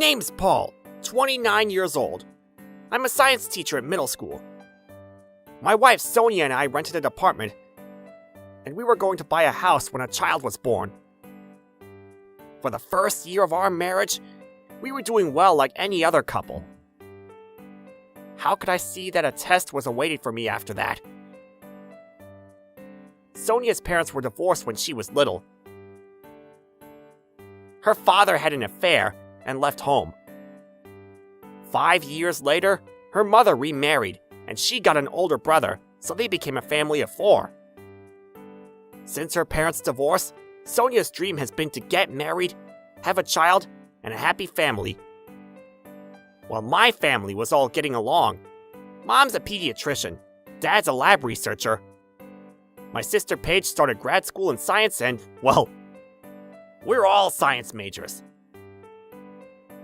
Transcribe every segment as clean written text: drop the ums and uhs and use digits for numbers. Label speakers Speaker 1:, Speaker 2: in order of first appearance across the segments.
Speaker 1: name's Paul, 29 years old. I'm a science teacher at middle school. My wife Sonia and I rented an apartment, and we were going to buy a house when a child was born. For the first year of our marriage, we were doing well like any other couple. How could I see that a test was awaiting for me after that? Sonia's parents were divorced when she was little. Her father had an affair and left home. 5 years later, her mother remarried, and she got an older brother, so they became a family of 4. Since her parents' divorce, Sonia's dream has been to get married, have a child, and a happy family. While my family was all getting along, Mom's a pediatrician, Dad's a lab researcher. My sister Paige started grad school in science and, well, we're all science majors.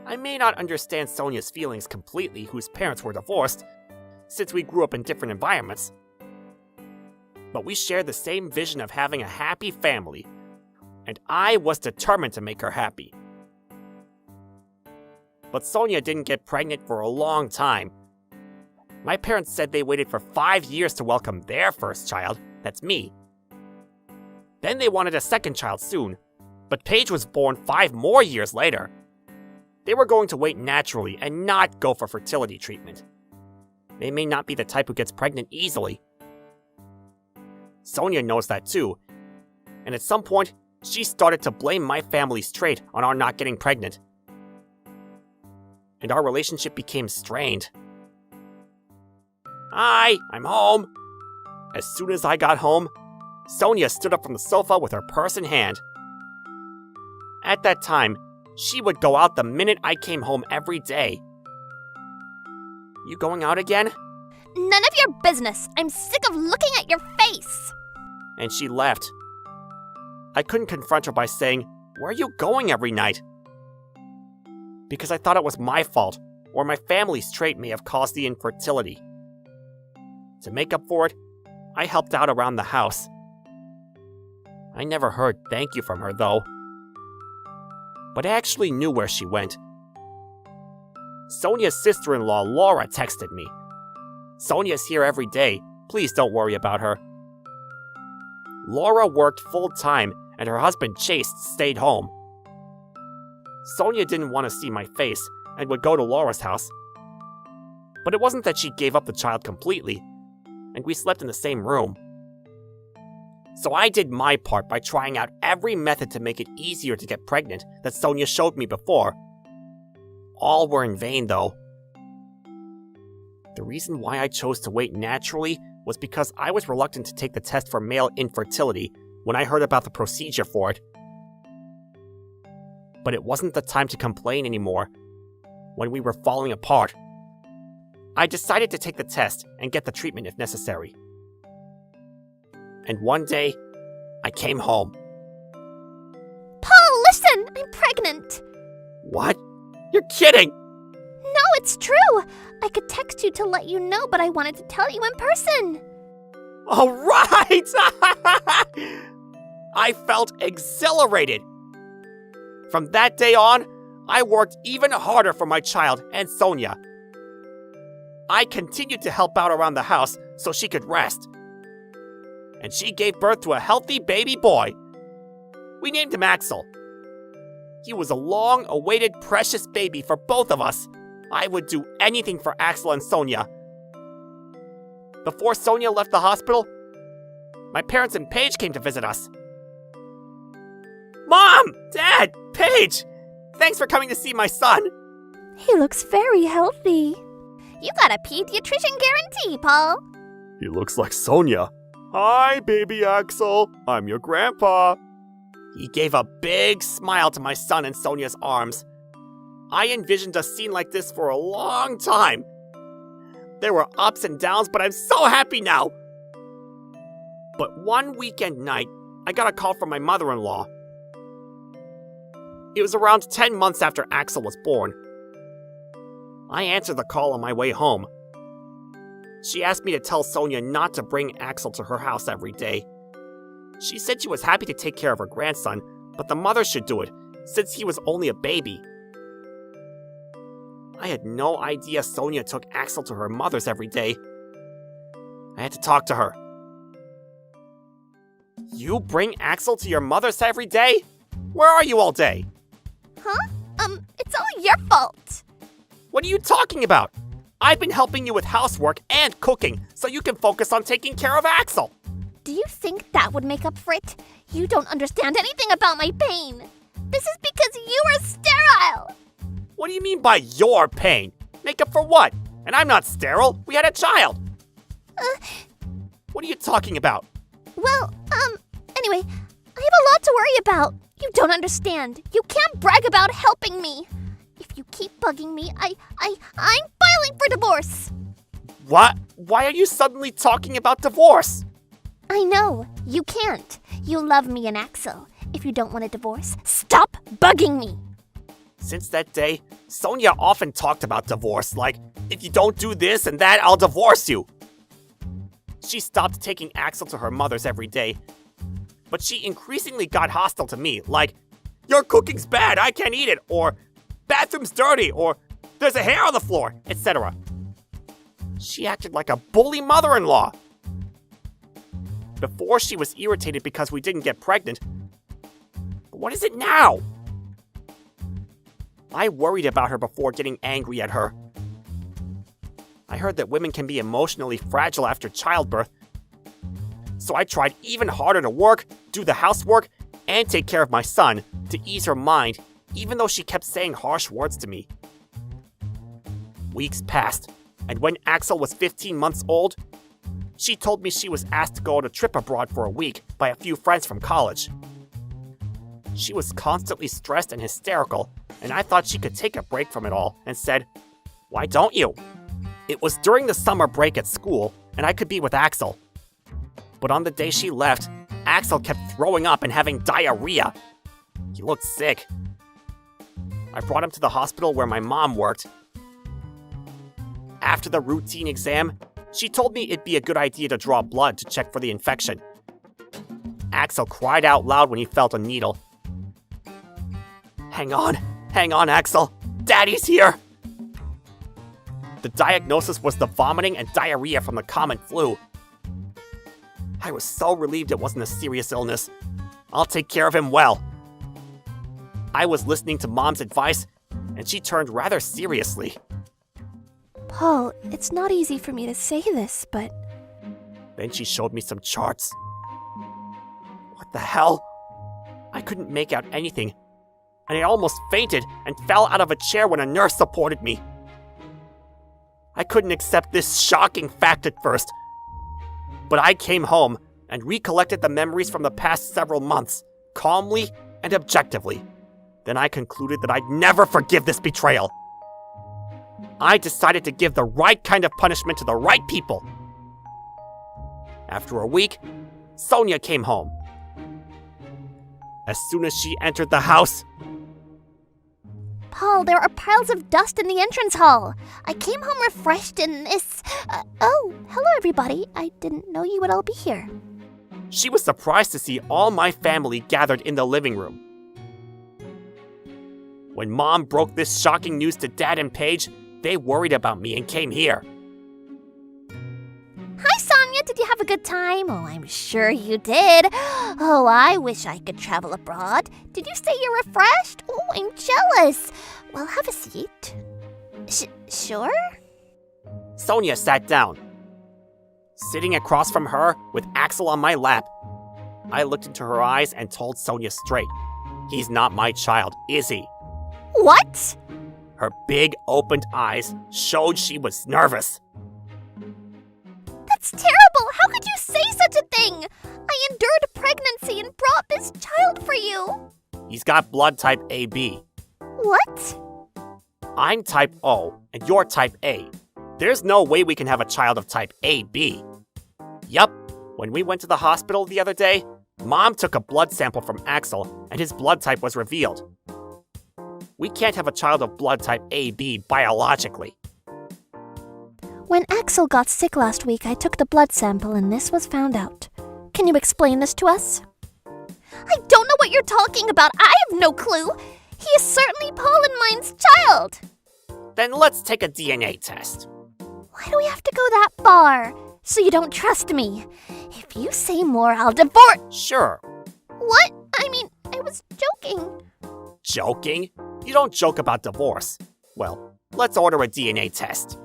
Speaker 1: I may not understand Sonia's feelings completely, whose parents were divorced, since we grew up in different environments. But we shared the same vision of having a happy family, and I was determined to make her happy. But Sonia didn't get pregnant for a long time. My parents said they waited for 5 years to welcome their first child, that's me. Then they wanted a second child soon, but Paige was born 5 more years later. They were going to wait naturally and not go for fertility treatment. They may not be the type who gets pregnant easily. Sonia knows that too, and at some point, she started to blame my family's trait on our not getting pregnant. And our relationship became strained. Hi, I'm home. As soon as I got home, Sonia stood up from the sofa with her purse in hand. At that time, she would go out the minute I came home every day. You going out again?
Speaker 2: None of your business. I'm sick of looking at your face.
Speaker 1: And she left. I couldn't confront her by saying, "Where are you going every night?" Because I thought it was my fault, or my family's trait may have caused the infertility. To make up for it, I helped out around the house. I never heard thank you from her, though. But I actually knew where she went. Sonia's sister-in-law, Laura, texted me. Sonia's here every day. Please don't worry about her. Laura worked full-time, and her husband, Chase, stayed home. Sonia didn't want to see my face and would go to Laura's house. But it wasn't that she gave up the child completely, and we slept in the same room. So I did my part by trying out every method to make it easier to get pregnant that Sonia showed me before. All were in vain, though. The reason why I chose to wait naturally was because I was reluctant to take the test for male infertility when I heard about the procedure for it. But it wasn't the time to complain anymore. When we were falling apart, I decided to take the test and get the treatment if necessary. And one day, I came home.
Speaker 2: Paul, listen! I'm pregnant!
Speaker 1: What? You're kidding!
Speaker 2: No, it's true! I could text you to let you know, but I wanted to tell you in person.
Speaker 1: All right! I felt exhilarated. From that day on, I worked even harder for my child and Sonia. I continued to help out around the house so she could rest. And she gave birth to a healthy baby boy. We named him Axel. He was a long-awaited precious baby for both of us. I would do anything for Axel and Sonia. Before Sonia left the hospital, my parents and Paige came to visit us. Mom! Dad! Paige! Thanks for coming to see my son.
Speaker 2: He looks very healthy. You got a pediatrician guarantee, Paul.
Speaker 1: He looks like Sonia. Hi, baby Axel. I'm your grandpa. He gave a big smile to my son in Sonia's arms. I envisioned a scene like this for a long time. There were ups and downs, but I'm so happy now. But one weekend night, I got a call from my mother-in-law. It was around 10 months after Axel was born. I answered the call on my way home. She asked me to tell Sonia not to bring Axel to her house every day. She said she was happy to take care of her grandson, but the mother should do it, since he was only a baby. I had no idea Sonia took Axel to her mother's every day. I had to talk to her. You bring Axel to your mother's every day? Where are you all day?
Speaker 2: Huh? It's all your fault.
Speaker 1: What are you talking about? I've been helping you with housework and cooking so you can focus on taking care of Axel.
Speaker 2: Do you think that would make up for it? You don't understand anything about my pain. This is because you are sterile.
Speaker 1: What do you mean by your pain? Make up for what? And I'm not sterile. We had a child. What are you talking about?
Speaker 2: Well, anyway, I have a lot to worry about. You don't understand. You can't brag about helping me. If you keep bugging me, I'm filing for divorce.
Speaker 1: What? Why are you suddenly talking about divorce?
Speaker 2: I know. You can't. You love me and Axel. If you don't want a divorce, stop bugging me.
Speaker 1: Since that day, Sonia often talked about divorce, like, if you don't do this and that, I'll divorce you. She stopped taking Axel to her mother's every day, but she increasingly got hostile to me, like, your cooking's bad, I can't eat it, or bathroom's dirty, or there's a hair on the floor, etc. She acted like a bully mother-in-law. Before, she was irritated because we didn't get pregnant. But what is it now? I worried about her before getting angry at her. I heard that women can be emotionally fragile after childbirth. So I tried even harder to work, do the housework, and take care of my son to ease her mind, even though she kept saying harsh words to me. Weeks passed, and when Axel was 15 months old, she told me she was asked to go on a trip abroad for a week by a few friends from college. She was constantly stressed and hysterical, and I thought she could take a break from it all and said, "Why don't you?" It was during the summer break at school, and I could be with Axel. But on the day she left, Axel kept throwing up and having diarrhea. He looked sick. I brought him to the hospital where my mom worked. After the routine exam, she told me it'd be a good idea to draw blood to check for the infection. Axel cried out loud when he felt a needle. Hang on, Axel. Daddy's here. The diagnosis was the vomiting and diarrhea from the common flu. I was so relieved it wasn't a serious illness. I'll take care of him well. I was listening to Mom's advice, and she turned rather seriously.
Speaker 2: Paul, it's not easy for me to say this, but...
Speaker 1: Then she showed me some charts. What the hell? I couldn't make out anything, and I almost fainted and fell out of a chair when a nurse supported me. I couldn't accept this shocking fact at first, but I came home and recollected the memories from the past several months, calmly and objectively. Then I concluded that I'd never forgive this betrayal. I decided to give the right kind of punishment to the right people. After a week, Sonia came home. As soon as she entered the house...
Speaker 2: Paul, there are piles of dust in the entrance hall. I came home refreshed in this... oh, hello everybody. I didn't know you would all be here.
Speaker 1: She was surprised to see all my family gathered in the living room. When Mom broke this shocking news to Dad and Paige, they worried about me and came here.
Speaker 2: Hi, Sonia. Did you have a good time? Oh, I'm sure you did. Oh, I wish I could travel abroad. Did you say you're refreshed? Oh, I'm jealous. Well, have a seat. Sure?
Speaker 1: Sonia sat down. Sitting across from her, with Axel on my lap, I looked into her eyes and told Sonia straight, "He's not my child, is he?"
Speaker 2: What?
Speaker 1: Her big, opened eyes showed she was nervous.
Speaker 2: That's terrible! How could you say such a thing? I endured pregnancy and brought this child for you.
Speaker 1: He's got blood type AB.
Speaker 2: What?
Speaker 1: I'm type O, and you're type A. There's no way we can have a child of type AB. Yup, when we went to the hospital the other day, Mom took a blood sample from Axel, and his blood type was revealed. We can't have a child of blood type AB biologically.
Speaker 2: When Axel got sick last week, I took the blood sample and this was found out. Can you explain this to us? I don't know what you're talking about. I have no clue. He is certainly Paul and mine's child.
Speaker 1: Then let's take a DNA test.
Speaker 2: Why do we have to go that far? So you don't trust me. If you say more, I'll divorce.
Speaker 1: Sure.
Speaker 2: What? I mean, I was joking.
Speaker 1: Joking? You don't joke about divorce. Well, let's order a DNA test.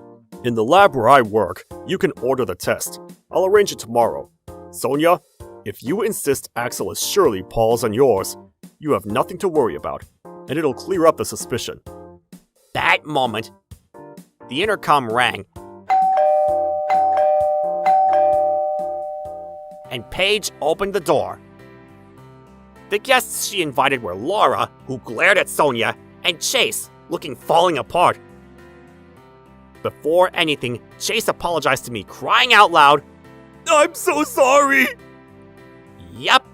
Speaker 1: In the lab where I work, you can order the test. I'll arrange it tomorrow. Sonia, if you insist Axel is surely Paul's and yours, you have nothing to worry about, and it'll clear up the suspicion. That moment, the intercom rang, and Paige opened the door. The guests she invited were Laura, who glared at Sonia, and Chase, looking falling apart. Before anything, Chase apologized to me, crying out loud, "I'm so sorry!" Yep,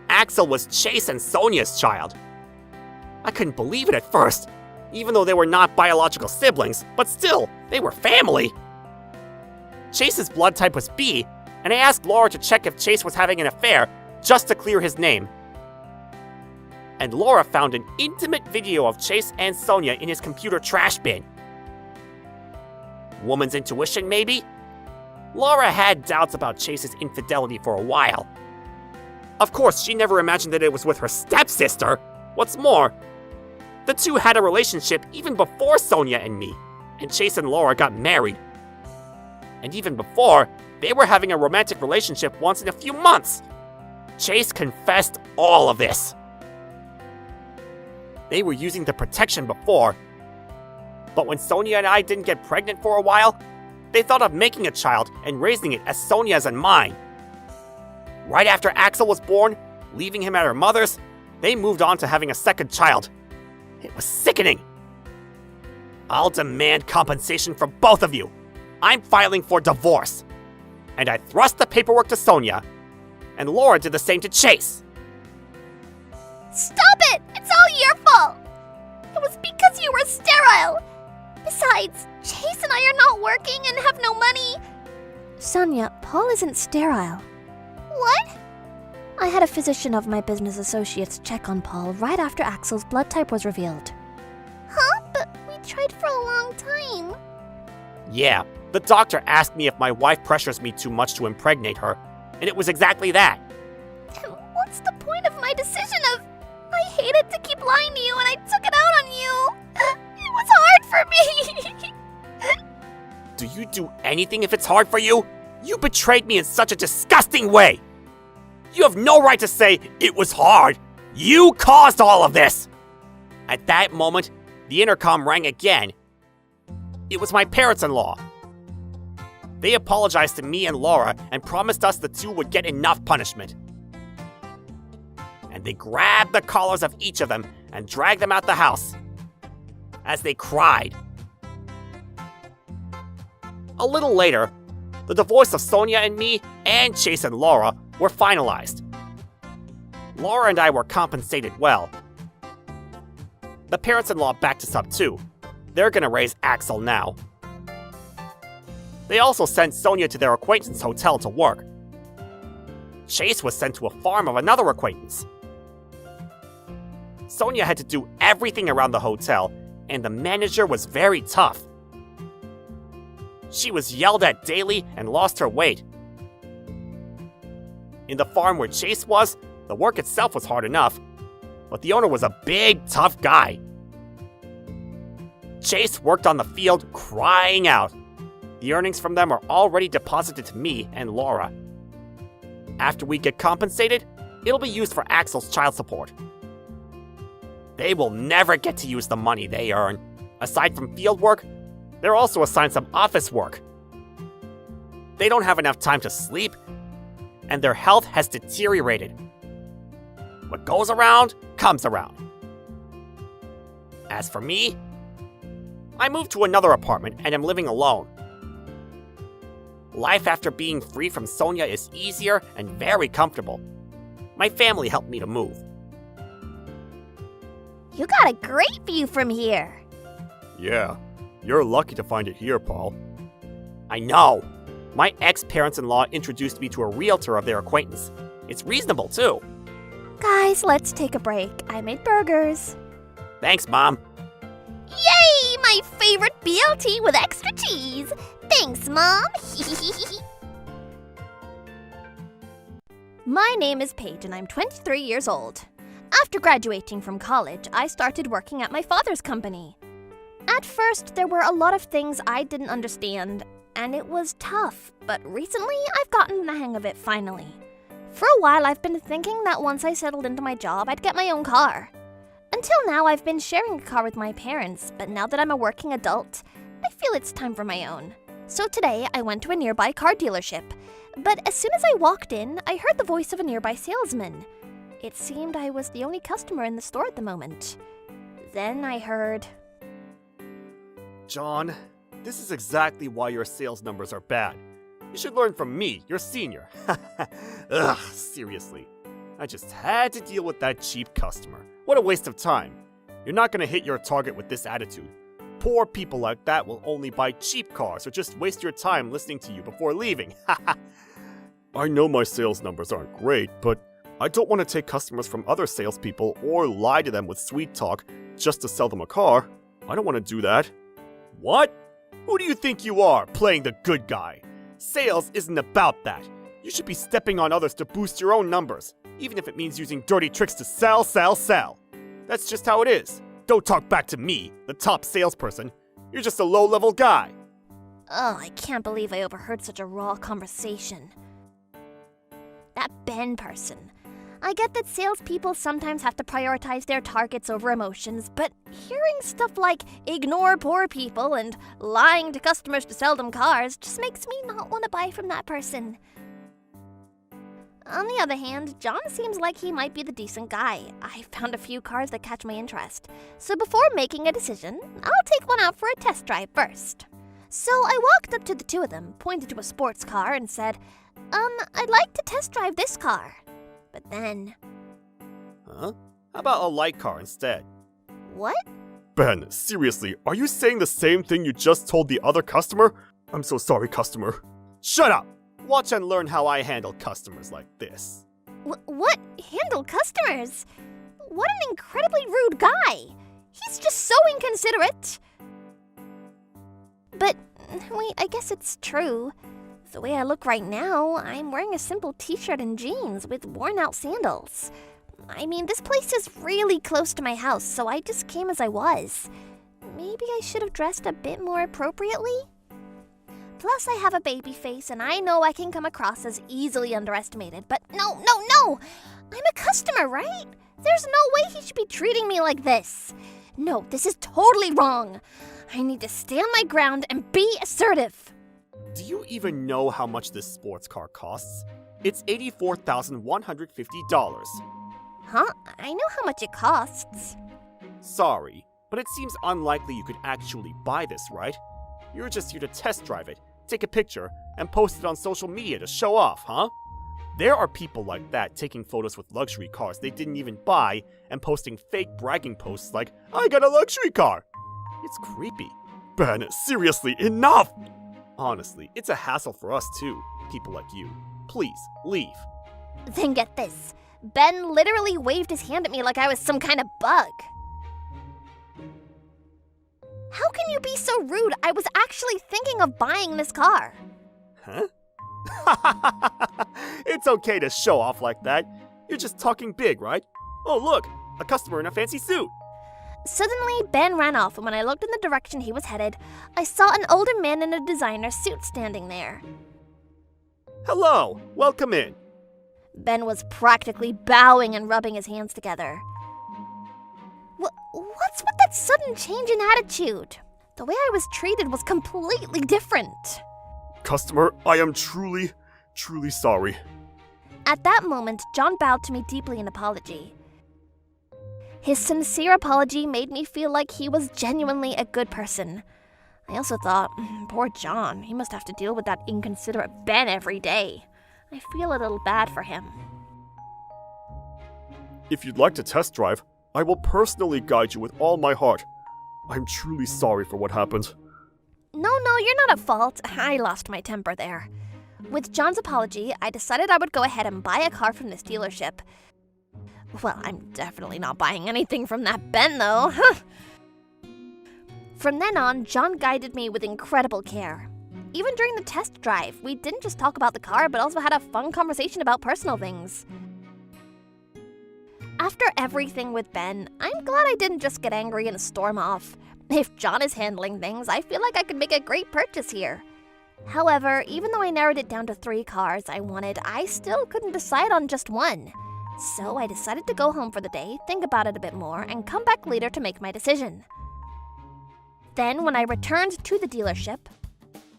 Speaker 1: Axel was Chase and Sonia's child. I couldn't believe it at first, even though they were not biological siblings, but still, they were family. Chase's blood type was B, and I asked Laura to check if Chase was having an affair, just to clear his name. And Laura found an intimate video of Chase and Sonia in his computer trash bin. Woman's intuition, maybe? Laura had doubts about Chase's infidelity for a while. Of course, she never imagined that it was with her stepsister. What's more, the two had a relationship even before Sonia and me, and Chase and Laura got married. And even before, they were having a romantic relationship once in a few months. Chase confessed all of this. They were using the protection before, but when Sonia and I didn't get pregnant for a while, they thought of making a child and raising it as Sonia's and mine. Right after Axel was born, leaving him at her mother's, they moved on to having a second child. It was sickening. I'll demand compensation from both of you. I'm filing for divorce. And I thrust the paperwork to Sonia, and Laura did the same to Chase.
Speaker 2: Stop it! It's all your fault! It was because you were sterile! Besides, Chase and I are not working and have no money. Sonia, Paul isn't sterile. What? I had a physician of my business associates check on Paul right after Axel's blood type was revealed. Huh? But we tried for a long time.
Speaker 1: Yeah, the doctor asked me if my wife pressures me too much to impregnate her, and it was exactly that.
Speaker 2: Then what's the point of my decision of... I hated to keep lying to you and I took it out on you. It was hard for me.
Speaker 1: Do you do anything if it's hard for you? You betrayed me in such a disgusting way. You have no right to say it was hard. You caused all of this. At that moment, the intercom rang again. It was my parents-in-law. They apologized to me and Laura and promised us the two would get enough punishment. And they grabbed the collars of each of them and dragged them out the house as they cried. A little later, the divorce of Sonia and me and Chase and Laura were finalized. Laura and I were compensated well. The parents-in-law backed us up too. They're gonna raise Axel now. They also sent Sonia to their acquaintance hotel to work. Chase was sent to a farm of another acquaintance. Sonia had to do everything around the hotel, and the manager was very tough. She was yelled at daily and lost her weight. In the farm where Chase was, the work itself was hard enough, but the owner was a big, tough guy. Chase worked on the field crying out. The earnings from them are already deposited to me and Laura. After we get compensated, it'll be used for Axel's child support. They will never get to use the money they earn. Aside from field work, they're also assigned some office work. They don't have enough time to sleep, and their health has deteriorated. What goes around, comes around. As for me, I moved to another apartment and am living alone. Life after being free from Sonia is easier and very comfortable. My family helped me to move.
Speaker 2: You got a great view from here.
Speaker 3: Yeah, you're lucky to find it here, Paul.
Speaker 1: I know. My ex-parents-in-law introduced me to a realtor of their acquaintance. It's reasonable, too.
Speaker 2: Guys, let's take a break. I made burgers.
Speaker 1: Thanks, Mom.
Speaker 2: Yay! my favorite BLT with extra cheese. Thanks, Mom. My name is Paige and I'm 23 years old. After graduating from college, I started working at my father's company. At first, there were a lot of things I didn't understand, and it was tough, but recently I've gotten the hang of it finally. For a while, I've been thinking that once I settled into my job, I'd get my own car. Until now, I've been sharing a car with my parents, but now that I'm a working adult, I feel it's time for my own. So today, I went to a nearby car dealership. But as soon as I walked in, I heard the voice of a nearby salesman. It seemed I was the only customer in the store at the moment. Then I heard...
Speaker 3: John, this is exactly why your sales numbers are bad. You should learn from me, your senior. Ugh, seriously. I just had to deal with that cheap customer. What a waste of time. You're not gonna hit your target with this attitude. Poor people like that will only buy cheap cars or just waste your time listening to you before leaving. I know my sales numbers aren't great, but I don't want to take customers from other salespeople or lie to them with sweet talk just to sell them a car. I don't want to do that. What? Who do you think you are, playing the good guy? Sales isn't about that. You should be stepping on others to boost your own numbers, even if it means using dirty tricks to sell. That's just how it is. Don't talk back to me, the top salesperson. You're just a low-level guy.
Speaker 2: Oh, I can't believe I overheard such a raw conversation. That Ben person. I get that salespeople sometimes have to prioritize their targets over emotions, but hearing stuff like ignore poor people and lying to customers to sell them cars just makes me not want to buy from that person. On the other hand, John seems like he might be the decent guy. I found a few cars that catch my interest, so before making a decision, I'll take one out for a test drive first. So I walked up to the two of them, pointed to a sports car, and said, I'd like to test drive this car. But then...
Speaker 3: Huh? How about a light car instead?
Speaker 2: What?
Speaker 3: Ben, seriously, are you saying the same thing you just told the other customer? I'm so sorry, customer. Shut up! Watch and learn how I handle customers like this.
Speaker 2: What? Handle customers? What an incredibly rude guy! He's just so inconsiderate! But, wait, I guess it's true. The way I look right now, I'm wearing a simple t-shirt and jeans with worn-out sandals. I mean, this place is really close to my house, so I just came as I was. Maybe I should have dressed a bit more appropriately? Plus, I have a baby face, and I know I can come across as easily underestimated, but no! I'm a customer, right? There's no way he should be treating me like this. No, this is totally wrong. I need to stand my ground and be assertive.
Speaker 3: Do you even know how much this sports car costs? It's $84,150.
Speaker 2: Huh? I know how much it costs.
Speaker 3: Sorry, but it seems unlikely you could actually buy this, right? You're just here to test drive it, take a picture, and post it on social media to show off, huh? There are people like that taking photos with luxury cars they didn't even buy and posting fake bragging posts like, I got a luxury car! It's creepy. Ben, seriously, enough! Honestly, it's a hassle for us too, people like you. Please, leave.
Speaker 2: Then get this. Ben literally waved his hand at me like I was some kind of bug. How can you be so rude? I was actually thinking of buying this car.
Speaker 3: Huh? It's okay to show off like that. You're just talking big, right? Oh, look, a customer in a fancy suit.
Speaker 2: Suddenly, Ben ran off, and when I looked in the direction he was headed, I saw an older man in a designer suit standing there.
Speaker 3: Hello, welcome in.
Speaker 2: Ben was practically bowing and rubbing his hands together. What's with that sudden change in attitude? The way I was treated was completely different.
Speaker 3: Customer, I am truly sorry.
Speaker 2: At that moment, John bowed to me deeply in apology. His sincere apology made me feel like he was genuinely a good person. I also thought, poor John, he must have to deal with that inconsiderate Ben every day. I feel a little bad for him.
Speaker 3: If you'd like to test drive, I will personally guide you with all my heart. I'm truly sorry for what happened.
Speaker 2: No, you're not at fault. I lost my temper there. With John's apology, I decided I would go ahead and buy a car from this dealership. Well, I'm definitely not buying anything from that Ben, though. From then on, John guided me with incredible care. Even during the test drive, we didn't just talk about the car, but also had a fun conversation about personal things. After everything with Ben, I'm glad I didn't just get angry and storm off. If John is handling things, I feel like I could make a great purchase here. However, even though I narrowed it down to 3 cars I wanted, I still couldn't decide on just one. So I decided to go home for the day, think about it a bit more, and come back later to make my decision. Then, when I returned to the dealership...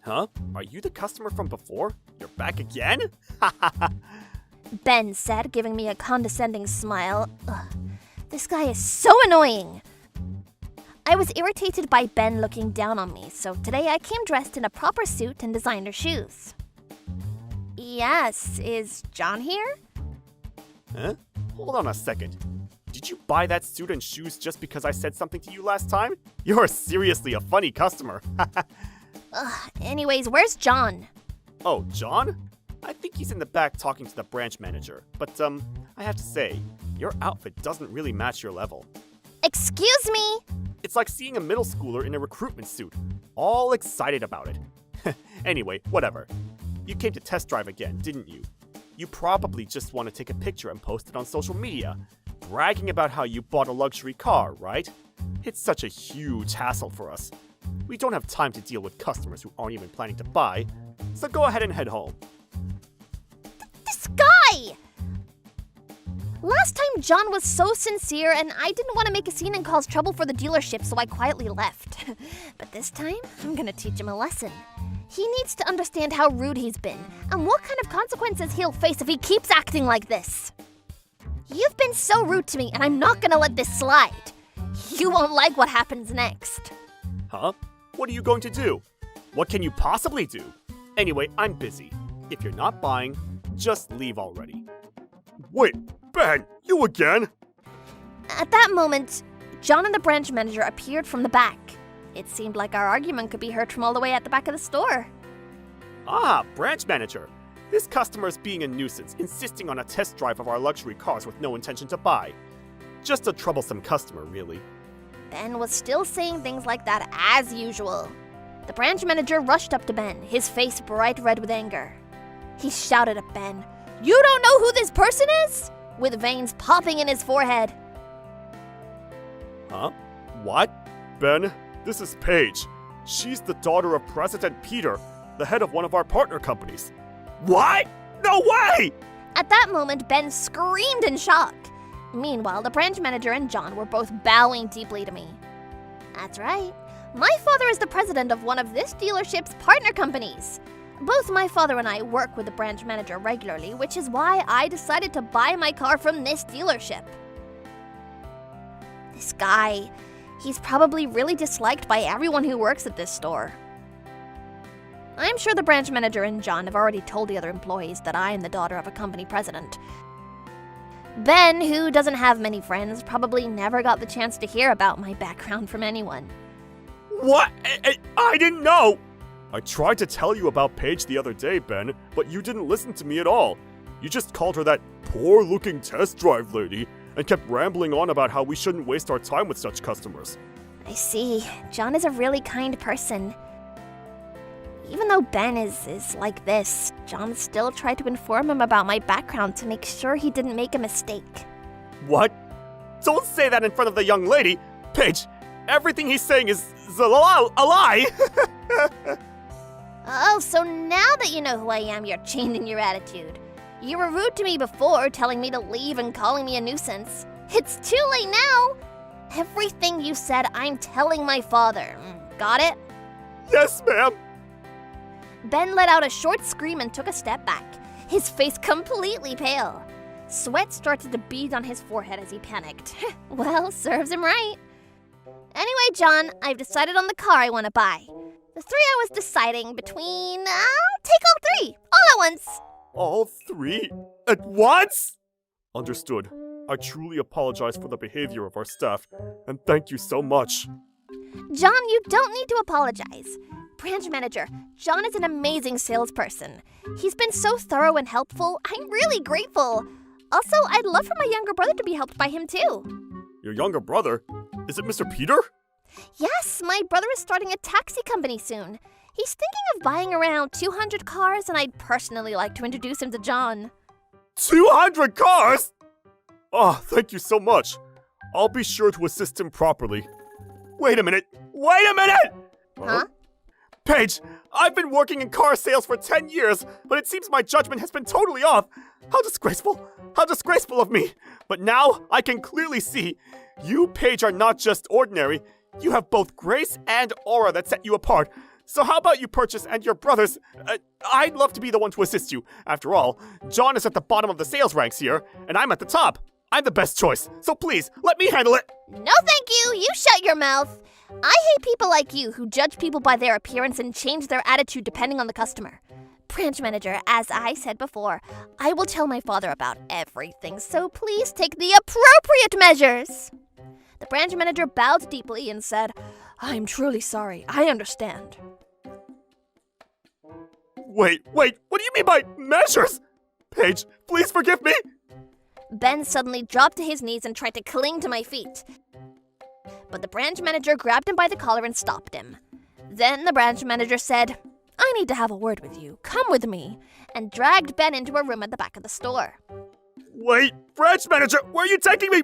Speaker 3: Huh? Are you the customer from before? You're back again?
Speaker 2: Ben said, giving me a condescending smile. Ugh, this guy is so annoying! I was irritated by Ben looking down on me, so today I came dressed in a proper suit and designer shoes. Yes, is John here?
Speaker 3: Huh? Hold on a second. Did you buy that suit and shoes just because I said something to you last time? You're seriously a funny customer.
Speaker 2: Anyways, where's John?
Speaker 3: Oh, John? I think he's in the back talking to the branch manager. But, I have to say, your outfit doesn't really match your level.
Speaker 2: Excuse me?
Speaker 3: It's like seeing a middle schooler in a recruitment suit, all excited about it. Anyway, whatever. You came to test drive again, didn't you? You probably just want to take a picture and post it on social media, bragging about how you bought a luxury car, right? It's such a huge hassle for us. We don't have time to deal with customers who aren't even planning to buy, so go ahead and head home.
Speaker 2: This guy! Last time John was so sincere and I didn't want to make a scene and cause trouble for the dealership, so I quietly left. But this time, I'm gonna teach him a lesson. He needs to understand how rude he's been and what kind of consequences he'll face if he keeps acting like this. You've been so rude to me and I'm not gonna let this slide. You won't like what happens next.
Speaker 3: Huh? What are you going to do? What can you possibly do? Anyway, I'm busy. If you're not buying, just leave already. Wait, Ben, you again?
Speaker 2: At that moment, John and the branch manager appeared from the back. It seemed like our argument could be heard from all the way at the back of the store.
Speaker 3: Ah, branch manager. This customer's being a nuisance, insisting on a test drive of our luxury cars with no intention to buy. Just a troublesome customer, really.
Speaker 2: Ben was still saying things like that as usual. The branch manager rushed up to Ben, his face bright red with anger. He shouted at Ben, "You don't know who this person is?" with veins popping in his forehead.
Speaker 3: Huh? What? Ben, this is Paige. She's the daughter of President Peter, the head of one of our partner companies. What? No way!
Speaker 2: At that moment, Ben screamed in shock. Meanwhile, the branch manager and John were both bowing deeply to me. That's right. My father is the president of one of this dealership's partner companies. Both my father and I work with the branch manager regularly, which is why I decided to buy my car from this dealership. This guy, he's probably really disliked by everyone who works at this store. I'm sure the branch manager and John have already told the other employees that I am the daughter of a company president. Ben, who doesn't have many friends, probably never got the chance to hear about my background from anyone.
Speaker 3: What? I didn't know! I tried to tell you about Paige the other day, Ben, but you didn't listen to me at all. You just called her that poor-looking test drive lady and kept rambling on about how we shouldn't waste our time with such customers.
Speaker 2: I see. John is a really kind person. Even though Ben is like this, John still tried to inform him about my background to make sure he didn't make a mistake.
Speaker 3: What? Don't say that in front of the young lady! Paige, everything he's saying is a lie!
Speaker 2: Oh, so now that you know who I am, you're changing your attitude. You were rude to me before, telling me to leave and calling me a nuisance. It's too late now! Everything you said, I'm telling my father. Got it?
Speaker 3: Yes, ma'am!
Speaker 2: Ben let out a short scream and took a step back, his face completely pale. Sweat started to bead on his forehead as he panicked. Well, serves him right. Anyway, John, I've decided on the car I want to buy. The 3 I was deciding between, I'll take all 3, all at once.
Speaker 3: All 3 at once? Understood. I truly apologize for the behavior of our staff, and thank you so much.
Speaker 2: John, you don't need to apologize. Branch manager, John is an amazing salesperson. He's been so thorough and helpful. I'm really grateful. Also, I'd love for my younger brother to be helped by him too.
Speaker 3: Your younger brother? Is it Mr. Peter?
Speaker 2: Yes, my brother is starting a taxi company soon. He's thinking of buying around 200 cars, and I'd personally like to introduce him to John.
Speaker 3: 200 cars? Oh, thank you so much. I'll be sure to assist him properly. Wait a minute! Wait a minute!
Speaker 2: Huh?
Speaker 3: Paige, I've been working in car sales for 10 years, but it seems my judgment has been totally off. How disgraceful! How disgraceful of me! But now I can clearly see you, Paige, are not just ordinary. You have both grace and aura that set you apart. So how about you purchase and your brothers? I'd love to be the one to assist you. After all, John is at the bottom of the sales ranks here, and I'm at the top. I'm the best choice, so please, let me handle it.
Speaker 2: No thank you, you shut your mouth. I hate people like you who judge people by their appearance and change their attitude depending on the customer. Branch manager, as I said before, I will tell my father about everything, so please take the appropriate measures. The branch manager bowed deeply and said, I'm truly sorry, I understand.
Speaker 3: Wait, what do you mean by measures? Paige, please forgive me.
Speaker 2: Ben suddenly dropped to his knees and tried to cling to my feet. But the branch manager grabbed him by the collar and stopped him. Then the branch manager said, I need to have a word with you. Come with me, and dragged Ben into a room at the back of the store.
Speaker 3: Wait, branch manager, where are you taking me?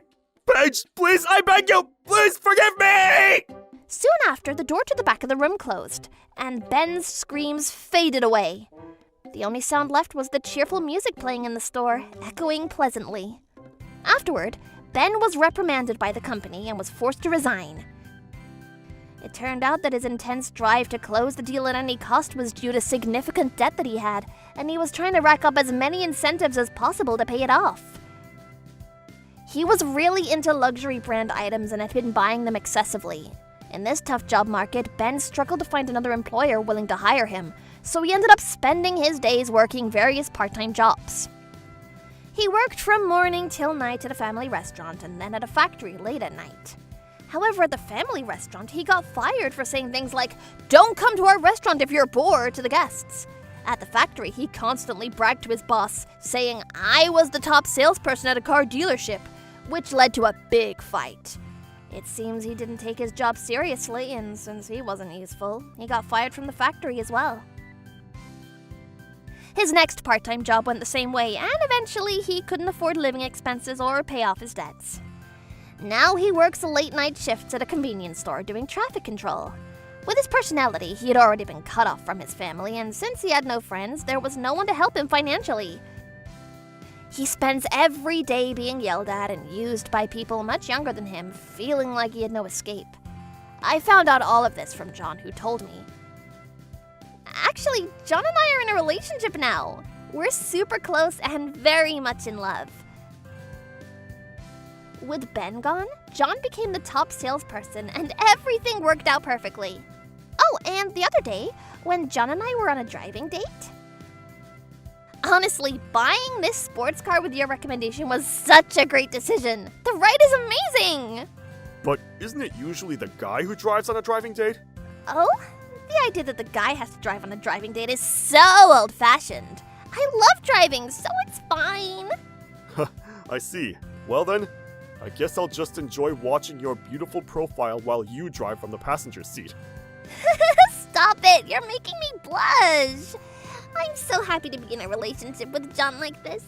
Speaker 3: Paige, please, I beg you, please forgive me!
Speaker 2: Soon after, the door to the back of the room closed, and Ben's screams faded away. The only sound left was the cheerful music playing in the store, echoing pleasantly. Afterward, Ben was reprimanded by the company and was forced to resign. It turned out that his intense drive to close the deal at any cost was due to significant debt that he had, and he was trying to rack up as many incentives as possible to pay it off. He was really into luxury brand items and had been buying them excessively. In this tough job market, Ben struggled to find another employer willing to hire him, so he ended up spending his days working various part-time jobs. He worked from morning till night at a family restaurant and then at a factory late at night. However, at the family restaurant, he got fired for saying things like, "Don't come to our restaurant if you're bored," to the guests. At the factory, he constantly bragged to his boss, saying, "I was the top salesperson at a car dealership," which led to a big fight. It seems he didn't take his job seriously, and since he wasn't useful, he got fired from the factory as well. His next part-time job went the same way, and eventually he couldn't afford living expenses or pay off his debts. Now he works late-night shifts at a convenience store doing traffic control. With his personality, he had already been cut off from his family, and since he had no friends, there was no one to help him financially. He spends every day being yelled at and used by people much younger than him, feeling like he had no escape. I found out all of this from John, who told me. Actually, John and I are in a relationship now. We're super close and very much in love. With Ben gone, John became the top salesperson and everything worked out perfectly. Oh, and the other day, when John and I were on a driving date, honestly, buying this sports car with your recommendation was such a great decision. The ride is amazing!
Speaker 3: But isn't it usually the guy who drives on a driving date?
Speaker 2: Oh? The idea that the guy has to drive on a driving date is so old-fashioned. I love driving, so it's fine.
Speaker 3: I see. Well then, I guess I'll just enjoy watching your beautiful profile while you drive from the passenger seat.
Speaker 2: Stop it! You're making me blush! I'm so happy to be in a relationship with John like this.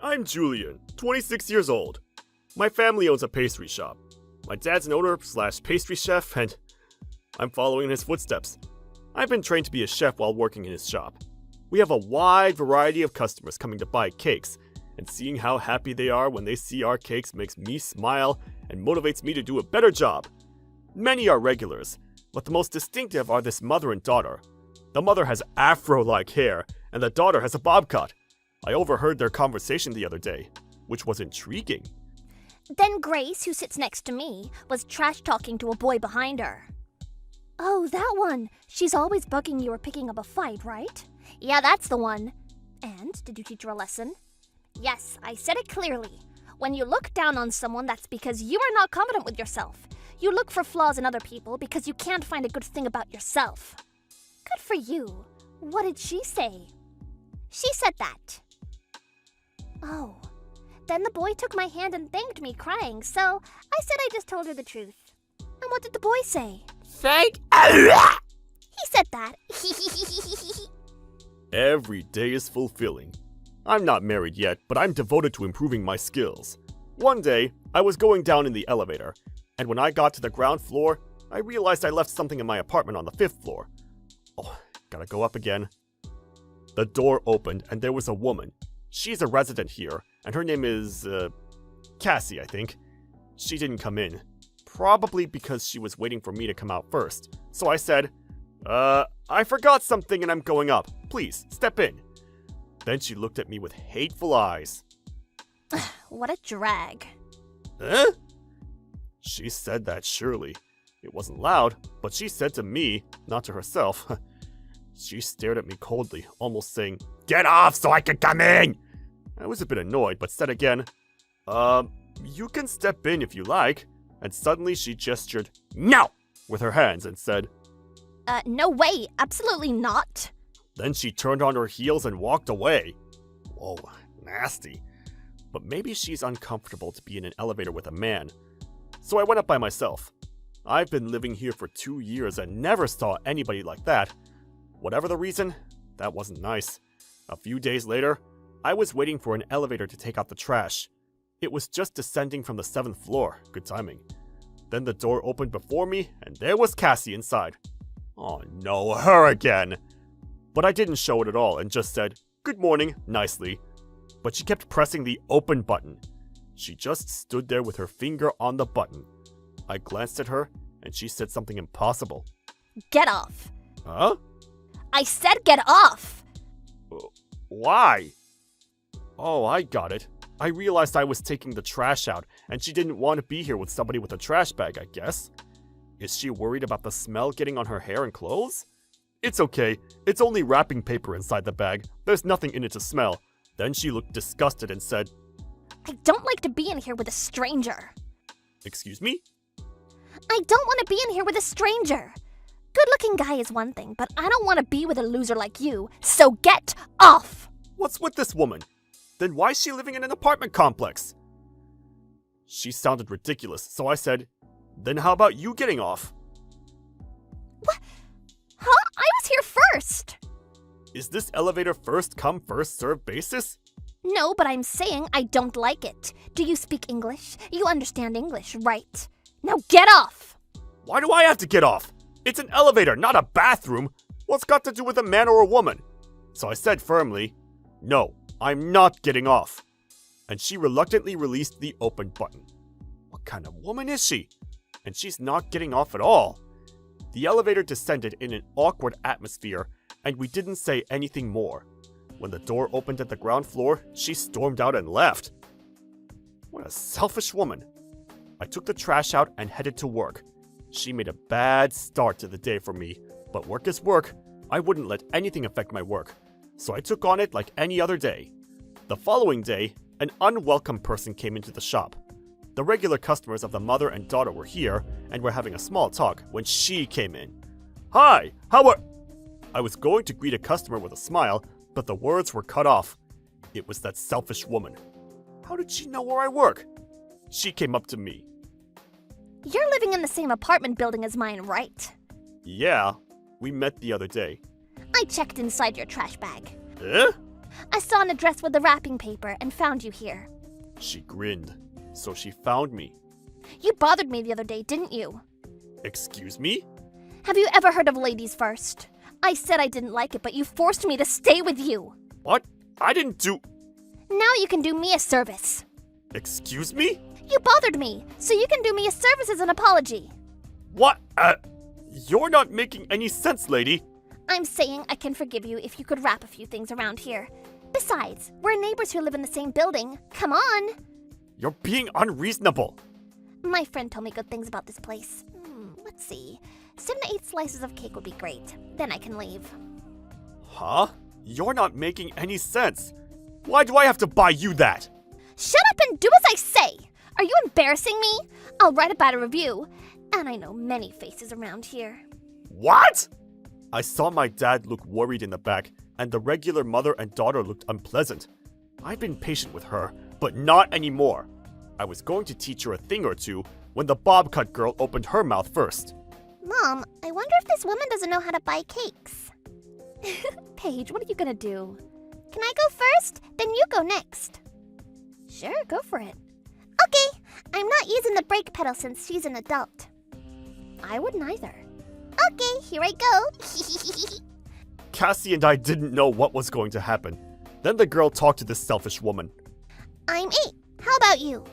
Speaker 3: I'm Julian, 26 years old. My family owns a pastry shop. My dad's an owner/pastry chef, and I'm following in his footsteps. I've been trained to be a chef while working in his shop. We have a wide variety of customers coming to buy cakes, and seeing how happy they are when they see our cakes makes me smile and motivates me to do a better job. Many are regulars, but the most distinctive are this mother and daughter. The mother has afro-like hair, and the daughter has a bob cut. I overheard their conversation the other day, which was intriguing.
Speaker 2: Then Grace, who sits next to me, was trash-talking to a boy behind her. Oh, that one. She's always bugging you or picking up a fight, right? Yeah, that's the one. And, did you teach her a lesson? Yes, I said it clearly. When you look down on someone, that's because you are not confident with yourself. You look for flaws in other people because you can't find a good thing about yourself. Good for you. What did she say? She said that. Oh, Then the boy took my hand and thanked me, crying, so I said I just told her the truth. And what did the boy say?
Speaker 1: Thank.
Speaker 2: He said that.
Speaker 3: Every day is fulfilling. I'm not married yet, but I'm devoted to improving my skills. One day, I was going down in the elevator, and when I got to the ground floor, I realized I left something in my apartment on the 5th floor. Oh, gotta go up again. The door opened, and there was a woman. She's a resident here, and her name is, Cassie, I think. She didn't come in. Probably because she was waiting for me to come out first. So I said, I forgot something and I'm going up. Please, step in. Then she looked at me with hateful eyes.
Speaker 2: What a drag.
Speaker 3: Huh? She said that surely. It wasn't loud, but she said to me, not to herself. She stared at me coldly, almost saying, "Get off so I can come in!" I was a bit annoyed, but said again, you can step in if you like. And suddenly she gestured, "No!" with her hands and said,
Speaker 2: No way, absolutely not.
Speaker 3: Then she turned on her heels and walked away. Whoa, nasty. But maybe she's uncomfortable to be in an elevator with a man. So I went up by myself. I've been living here for 2 years and never saw anybody like that. Whatever the reason, that wasn't nice. A few days later, I was waiting for an elevator to take out the trash. It was just descending from the 7th floor. Good timing. Then the door opened before me, and there was Cassie inside. Oh no, her again! But I didn't show it at all and just said, "Good morning," nicely. But she kept pressing the open button. She just stood there with her finger on the button. I glanced at her, and she said something impossible.
Speaker 2: Get off.
Speaker 3: Huh?
Speaker 2: I said get off!
Speaker 3: Why? Oh, I got it. I realized I was taking the trash out, and she didn't want to be here with somebody with a trash bag, I guess. Is she worried about the smell getting on her hair and clothes? It's okay. It's only wrapping paper inside the bag. There's nothing in it to smell. Then she looked disgusted and said,
Speaker 2: I don't like to be in here with a stranger.
Speaker 3: "Excuse me?"
Speaker 2: I don't want to be in here with a stranger. Good-looking guy is one thing, but I don't want to be with a loser like you, so get off!
Speaker 3: What's with this woman? Then why is she living in an apartment complex? She sounded ridiculous, so I said, "Then how about you getting off?"
Speaker 2: What? Huh? I was here first!
Speaker 3: Is this elevator first come, first served basis?
Speaker 2: No, but I'm saying I don't like it. Do you speak English? You understand English, right? Now get off!
Speaker 3: Why do I have to get off? It's an elevator, not a bathroom. What's got to do with a man or a woman? So I said firmly, "No, I'm not getting off." And she reluctantly released the open button. What kind of woman is she? And she's not getting off at all. The elevator descended in an awkward atmosphere, and we didn't say anything more. When the door opened at the ground floor, she stormed out and left. What a selfish woman. I took the trash out and headed to work. She made a bad start to the day for me, but work is work. I wouldn't let anything affect my work, so I took on it like any other day. The following day, an unwelcome person came into the shop. The regular customers of the mother and daughter were here and were having a small talk when she came in. "Hi, how are..." I was going to greet a customer with a smile, but the words were cut off. It was that selfish woman. How did she know where I work? She came up to me.
Speaker 2: You're living in the same apartment building as mine, right?
Speaker 3: Yeah, we met the other day.
Speaker 2: I checked inside your trash bag.
Speaker 3: Eh?
Speaker 2: I saw an address with the wrapping paper and found you here.
Speaker 3: She grinned. So she found me.
Speaker 2: You bothered me the other day, didn't you?
Speaker 3: Excuse me?
Speaker 2: Have you ever heard of ladies first? I said I didn't like it, but you forced me to stay with you.
Speaker 3: What? I didn't do...
Speaker 2: Now you can do me a service.
Speaker 3: Excuse me?
Speaker 2: You bothered me, so you can do me a service as an apology.
Speaker 3: What? You're not making any sense, lady.
Speaker 2: I'm saying I can forgive you if you could wrap a few things around here. Besides, we're neighbors who live in the same building. Come on.
Speaker 3: You're being unreasonable.
Speaker 2: My friend told me good things about this place. Let's see. 7 to 8 slices of cake would be great. Then I can leave.
Speaker 3: Huh? You're not making any sense. Why do I have to buy you that?
Speaker 2: Shut up and do as I say! Are you embarrassing me? I'll write a bad review. And I know many faces around here.
Speaker 3: What? I saw my dad look worried in the back, and the regular mother and daughter looked unpleasant. I've been patient with her, But not anymore. I was going to teach her a thing or two when the bob cut girl opened her mouth first.
Speaker 2: Mom, I wonder if this woman doesn't know how to buy cakes.
Speaker 4: Paige, what are you gonna do?
Speaker 2: Can I go first? Then you go next.
Speaker 4: Sure, go for it.
Speaker 2: Okay, I'm not using the brake pedal since she's an adult.
Speaker 4: I wouldn't either.
Speaker 2: Okay, here I go.
Speaker 3: Cassie and I didn't know what was going to happen. Then the girl talked to this selfish woman.
Speaker 2: I'm 8. How about you?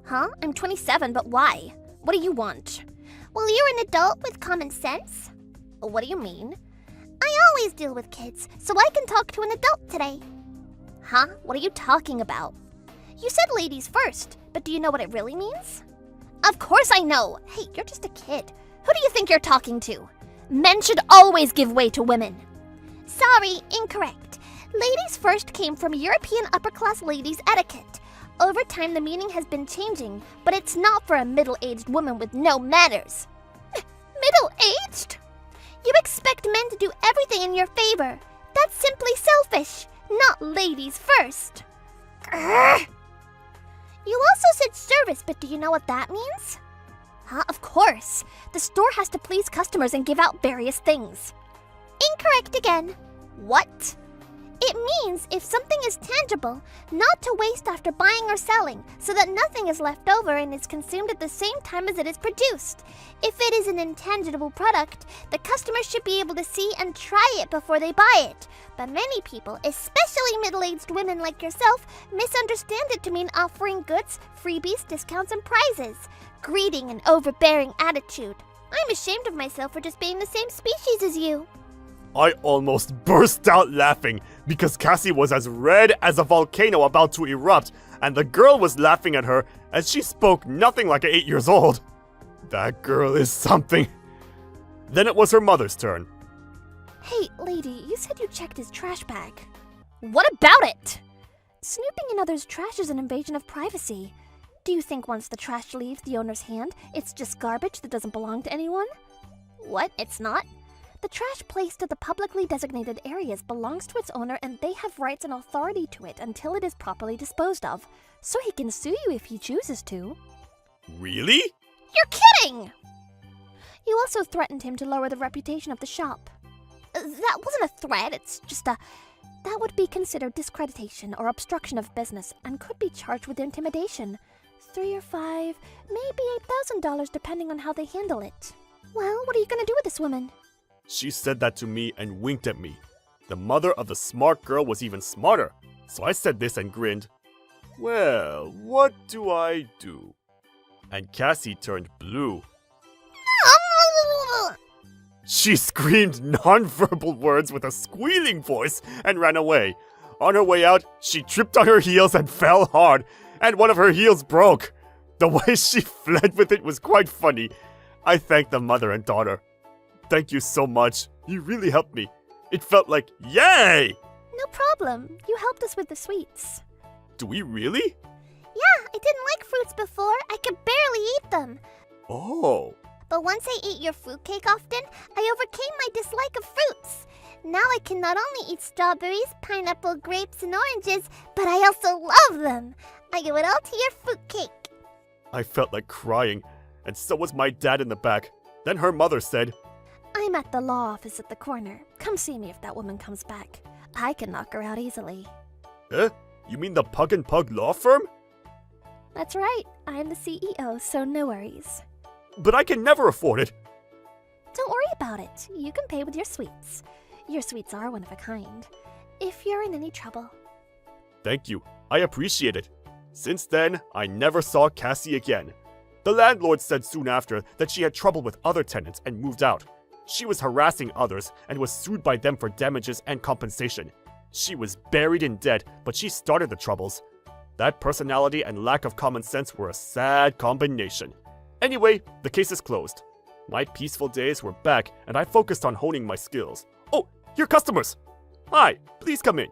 Speaker 4: Huh? I'm 27, but why? What do you want?
Speaker 2: Well, you're an adult with common sense.
Speaker 4: What do you mean?
Speaker 2: I always deal with kids, so I can talk to an adult today.
Speaker 4: Huh? What are you talking about?
Speaker 2: You said ladies first, but do you know what it really means?
Speaker 4: Of course I know. Hey, you're just a kid. Who do you think you're talking to? Men should always give way to women.
Speaker 2: Sorry, incorrect. Ladies first came from European upper-class ladies' etiquette. Over time, the meaning has been changing, but it's not for a middle-aged woman with no manners. Middle-aged? You expect men to do everything in your favor. That's simply selfish, not ladies first. Grr. You also said service, but do you know what that means?
Speaker 4: Huh? Of course. The store has to please customers and give out various things.
Speaker 2: Incorrect again.
Speaker 4: What?
Speaker 2: It means if something is tangible, not to waste after buying or selling, so that nothing is left over and is consumed at the same time as it is produced. If it is an intangible product, the customer should be able to see and try it before they buy it. But many people, especially middle-aged women like yourself, misunderstand it to mean offering goods, freebies, discounts, and prizes. Greeting and overbearing attitude. I'm ashamed of myself for just being the same species as you.
Speaker 3: I almost burst out laughing because Cassie was as red as a volcano about to erupt, and the girl was laughing at her as she spoke nothing like 8 years old. That girl is something. Then it was her mother's turn.
Speaker 4: Hey, lady, you said you checked his trash bag. What about it? Snooping in others' trash is an invasion of privacy. Do you think once the trash leaves the owner's hand, it's just garbage that doesn't belong to anyone? What? It's not? The trash placed at the publicly designated areas belongs to its owner and they have rights and authority to it until it is properly disposed of. So he can sue you if he chooses to.
Speaker 3: Really?
Speaker 4: You're kidding! You also threatened him to lower the reputation of the shop. That wasn't a threat, it's just a... That would be considered discreditation or obstruction of business and could be charged with intimidation. 3 or 5, maybe $8,000 depending on how they handle it. Well, what are you gonna do with this woman?
Speaker 3: She said that to me and winked at me. The mother of the smart girl was even smarter, so I said this and grinned. Well, what do I do? And Cassie turned blue. She screamed nonverbal words with a squealing voice and ran away. On her way out, she tripped on her heels and fell hard, and one of her heels broke. The way she fled with it was quite funny. I thanked the mother and daughter. Thank you so much. You really helped me. It felt like, yay!
Speaker 4: No problem. You helped us with the sweets.
Speaker 3: Do we really?
Speaker 2: Yeah, I didn't like fruits before. I could barely eat them.
Speaker 3: Oh.
Speaker 2: But once I ate your fruitcake often, I overcame my dislike of fruits. Now I can not only eat strawberries, pineapple, grapes, and oranges, but I also love them. I owe it all to your fruitcake.
Speaker 3: I felt like crying, and so was my dad in the back. Then her mother said,
Speaker 4: I'm at the law office at the corner. Come see me if that woman comes back. I can knock her out easily.
Speaker 3: You mean the Pug and Pug law firm?
Speaker 4: That's right. I'm the CEO, so no worries.
Speaker 3: But I can never afford it.
Speaker 4: Don't worry about it. You can pay with your sweets. Your sweets are one of a kind. If you're in any trouble.
Speaker 3: Thank you. I appreciate it. Since then, I never saw Cassie again. The landlord said soon after that she had trouble with other tenants and moved out. She was harassing others and was sued by them for damages and compensation. She was buried in debt, but she started the troubles. That personality and lack of common sense were a sad combination. Anyway, the case is closed. My peaceful days were back and I focused on honing my skills. Oh, your customers! Hi, please come in.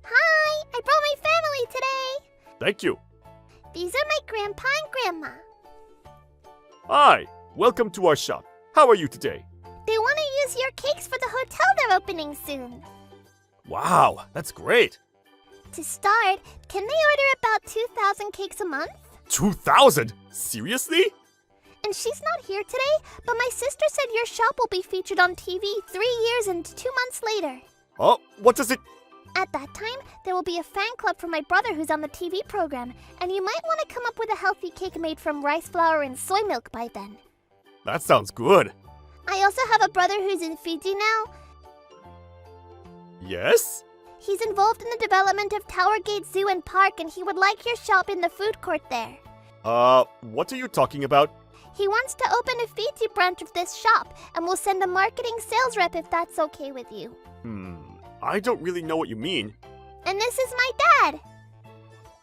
Speaker 2: Hi, I brought my family today.
Speaker 3: Thank you.
Speaker 2: These are my grandpa and grandma.
Speaker 3: Hi, welcome to our shop. How are you today?
Speaker 2: They want to use your cakes for the hotel they're opening soon.
Speaker 3: Wow, that's great.
Speaker 2: To start, can they order about 2,000 cakes a month?
Speaker 3: 2,000? Seriously?
Speaker 2: And she's not here today, but my sister said your shop will be featured on TV 3 years and 2 months later.
Speaker 3: Oh, what does it...
Speaker 2: At that time, there will be a fan club for my brother who's on the TV program, and you might want to come up with a healthy cake made from rice flour and soy milk by then.
Speaker 3: That sounds good.
Speaker 2: I also have a brother who's in Fiji now.
Speaker 3: Yes?
Speaker 2: He's involved in the development of Tower Gate Zoo and Park, and he would like your shop in the food court there.
Speaker 3: What are you talking about?
Speaker 2: He wants to open a Fiji branch of this shop, and will send a marketing sales rep if that's okay with you.
Speaker 3: I don't really know what you mean.
Speaker 2: And this is my dad.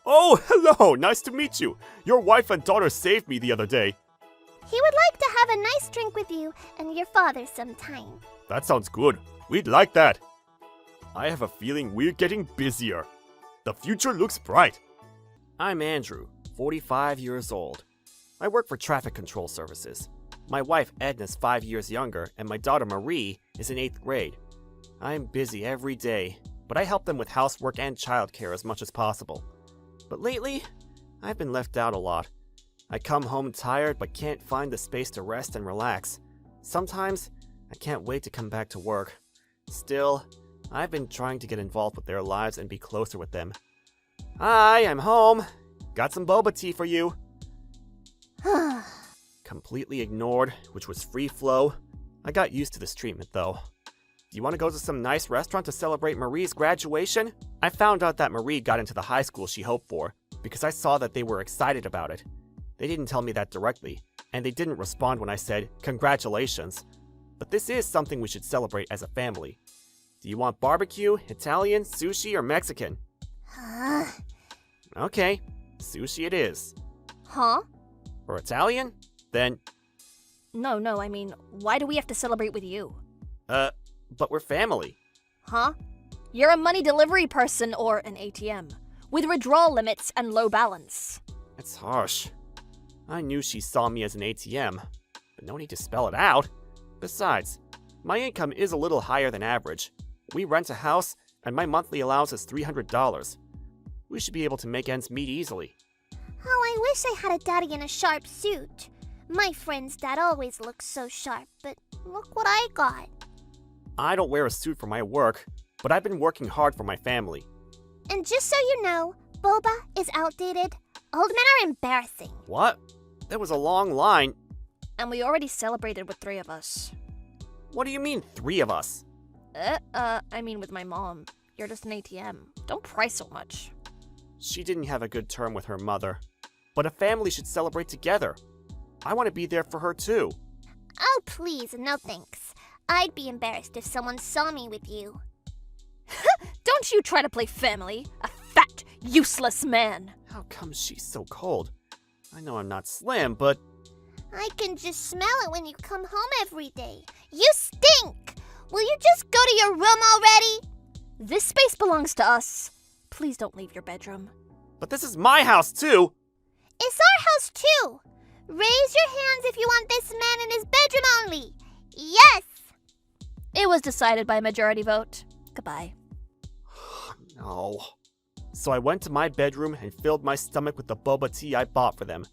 Speaker 3: Oh, hello! Nice to meet you. Your wife and daughter saved me the other day.
Speaker 2: He would like to have a nice drink with you and your father sometime.
Speaker 3: That sounds good. We'd like that. I have a feeling we're getting busier. The future looks bright. I'm Andrew, 45 years old. I work for traffic control services. My wife Edna's 5 years younger, and my daughter Marie is in 8th grade. I'm busy every day, but I help them with housework and childcare as much as possible. But lately, I've been left out a lot. I come home tired but can't find the space to rest and relax. Sometimes, I can't wait to come back to work. Still, I've been trying to get involved with their lives and be closer with them. Hi, I'm home. Got some boba tea for you. Completely ignored, which was free flow. I got used to this treatment though. Do you want to go to some nice restaurant to celebrate Marie's graduation? I found out that Marie got into the high school she hoped for, because I saw that they were excited about it. They didn't tell me that directly, and they didn't respond when I said, congratulations. But this is something we should celebrate as a family. Do you want barbecue, Italian, sushi, or Mexican? Okay, sushi it is.
Speaker 4: Huh?
Speaker 3: Or Italian? Then,
Speaker 4: No, I mean, why do we have to celebrate with you?
Speaker 3: but we're family.
Speaker 4: Huh? You're a money delivery person or an ATM, with withdrawal limits and low balance.
Speaker 3: That's harsh. I knew she saw me as an ATM, but no need to spell it out. Besides, my income is a little higher than average. We rent a house, and my monthly allowance is $300. We should be able to make ends meet easily.
Speaker 2: Oh, I wish I had a daddy in a sharp suit. My friend's dad always looks so sharp, but look what I got.
Speaker 3: I don't wear a suit for my work, but I've been working hard for my family.
Speaker 2: And just so you know, boba is outdated. Old men are embarrassing.
Speaker 3: What? There was a long line.
Speaker 4: And we already celebrated with 3 of us.
Speaker 3: What do you mean, 3 of us?
Speaker 4: I mean with my mom. You're just an ATM. Don't pry so much.
Speaker 3: She didn't have a good term with her mother. But a family should celebrate together. I want to be there for her too.
Speaker 2: Oh, please, no thanks. I'd be embarrassed if someone saw me with you.
Speaker 4: Don't you try to play family, a fat, useless man.
Speaker 3: How come she's so cold? I know I'm not slim, but...
Speaker 2: I can just smell it when you come home every day. You stink! Will you just go to your room already?
Speaker 4: This space belongs to us. Please don't leave your bedroom.
Speaker 3: But this is my house too!
Speaker 2: It's our house too! Raise your hands if you want this man in his bedroom only! Yes!
Speaker 4: It was decided by majority vote. Goodbye.
Speaker 3: No. So I went to my bedroom and filled my stomach with the boba tea I bought for them.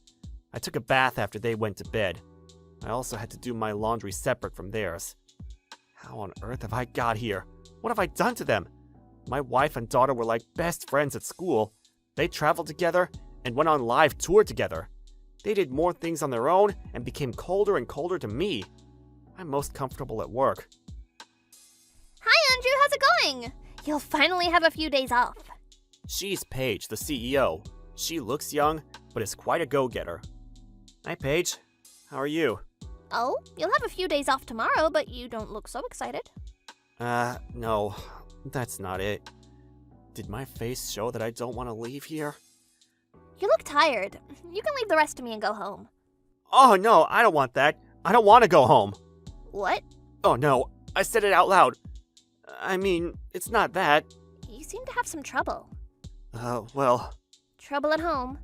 Speaker 3: I took a bath after they went to bed. I also had to do my laundry separate from theirs. How on earth have I got here? What have I done to them? My wife and daughter were like best friends at school. They traveled together and went on live tour together. They did more things on their own and became colder and colder to me. I'm most comfortable at work.
Speaker 4: Hi, Andrew. How's it going? You'll finally have a few days off.
Speaker 3: She's Paige, the CEO. She looks young, but is quite a go-getter. Hi, Paige. How are you?
Speaker 4: Oh, you'll have a few days off tomorrow, but you don't look so excited.
Speaker 3: No. That's not it. Did my face show that I don't want to leave here?
Speaker 4: You look tired. You can leave the rest to me and go home.
Speaker 3: Oh, no, I don't want that. I don't want to go home.
Speaker 4: What?
Speaker 3: Oh, no, I said it out loud. I mean, it's not that.
Speaker 4: You seem to have some trouble.
Speaker 3: Well,
Speaker 4: Trouble at home.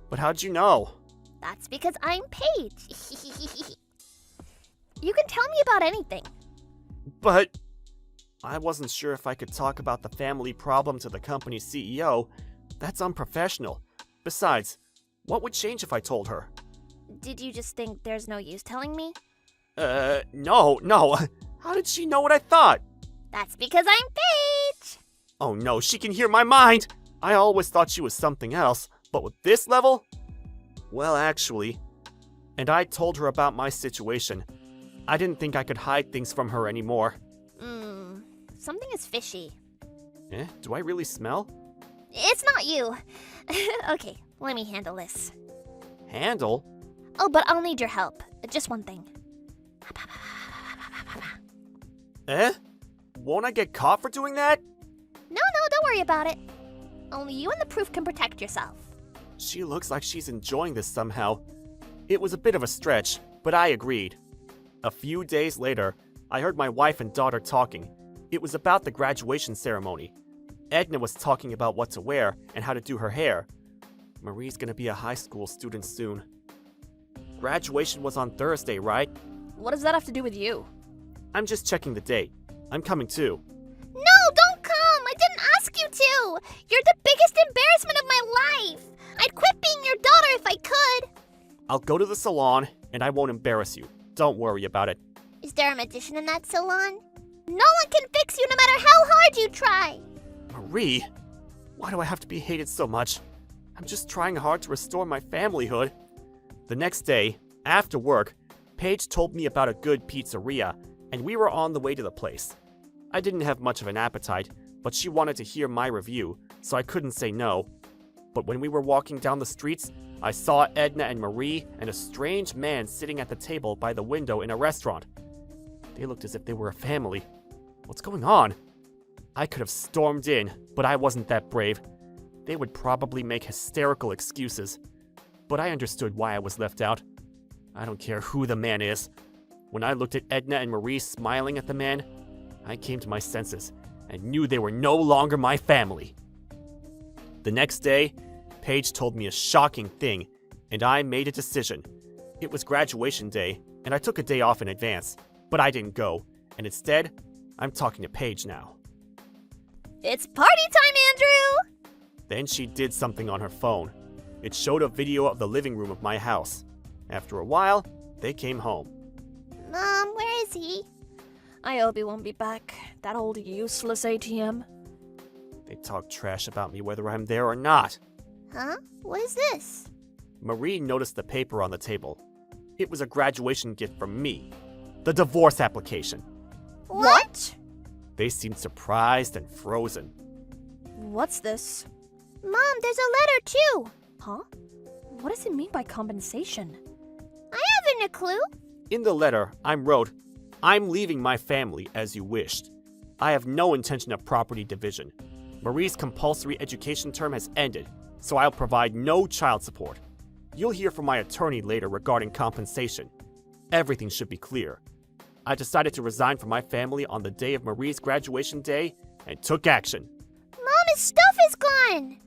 Speaker 3: but how'd you know?
Speaker 2: That's because I'm Paige.
Speaker 4: You can tell me about anything.
Speaker 3: But I wasn't sure if I could talk about the family problem to the company's CEO. That's unprofessional. Besides, what would change if I told her?
Speaker 4: Did you just think there's no use telling me?
Speaker 3: No. How did she know what I thought?
Speaker 4: That's because I'm Paige!
Speaker 3: Oh no, she can hear my mind! I always thought she was something else, but with this level? Well, actually. And I told her about my situation. I didn't think I could hide things from her anymore.
Speaker 4: Something is fishy.
Speaker 3: Do I really smell?
Speaker 4: It's not you. Okay, let me handle this.
Speaker 3: Handle?
Speaker 4: Oh, but I'll need your help. Just one thing.
Speaker 3: Won't I get caught for doing that?
Speaker 4: No, don't worry about it. Only you and the proof can protect yourself.
Speaker 3: She looks like she's enjoying this somehow. It was a bit of a stretch, but I agreed. A few days later, I heard my wife and daughter talking. It was about the graduation ceremony. Edna was talking about what to wear and how to do her hair. Marie's gonna be a high school student soon. Graduation was on Thursday, right?
Speaker 4: What does that have to do with you?
Speaker 3: I'm just checking the date. I'm coming too.
Speaker 4: No, don't come! I didn't ask you to! You're the biggest embarrassment of my life! I'd quit being your daughter if I could!
Speaker 3: I'll go to the salon and I won't embarrass you. Don't worry about it.
Speaker 4: Is there a magician in that salon? No one can fix you no matter how hard you try!
Speaker 3: Marie? Why do I have to be hated so much? I'm just trying hard to restore my familyhood. The next day, after work, Paige told me about a good pizzeria, and we were on the way to the place. I didn't have much of an appetite, but she wanted to hear my review, so I couldn't say no. But when we were walking down the streets, I saw Edna and Marie and a strange man sitting at the table by the window in a restaurant. They looked as if they were a family. What's going on? I could have stormed in, but I wasn't that brave. They would probably make hysterical excuses. But I understood why I was left out. I don't care who the man is. When I looked at Edna and Marie smiling at the man, I came to my senses and knew they were no longer my family. The next day, Paige told me a shocking thing, and I made a decision. It was graduation day, and I took a day off in advance, but I didn't go, and instead, I'm talking to Paige now.
Speaker 4: It's party time, Andrew!
Speaker 3: Then she did something on her phone. It showed a video of the living room of my house. After a while, they came home.
Speaker 4: Mom, where is he?
Speaker 5: I hope he won't be back. That old useless ATM.
Speaker 3: They talk trash about me whether I'm there or not.
Speaker 4: Huh? What is this?
Speaker 3: Marie noticed the paper on the table. It was a graduation gift from me. The divorce application.
Speaker 4: What?
Speaker 3: They seemed surprised and frozen.
Speaker 5: What's this?
Speaker 4: Mom, there's a letter too.
Speaker 5: Huh? What does it mean by compensation?
Speaker 4: I haven't a clue.
Speaker 3: In the letter, I wrote, "I'm leaving my family as you wished. I have no intention of property division. Marie's compulsory education term has ended, so I'll provide no child support. You'll hear from my attorney later regarding compensation. Everything should be clear. I decided to resign from my family on the day of Marie's graduation day and took action."
Speaker 4: Mom, his stuff is gone.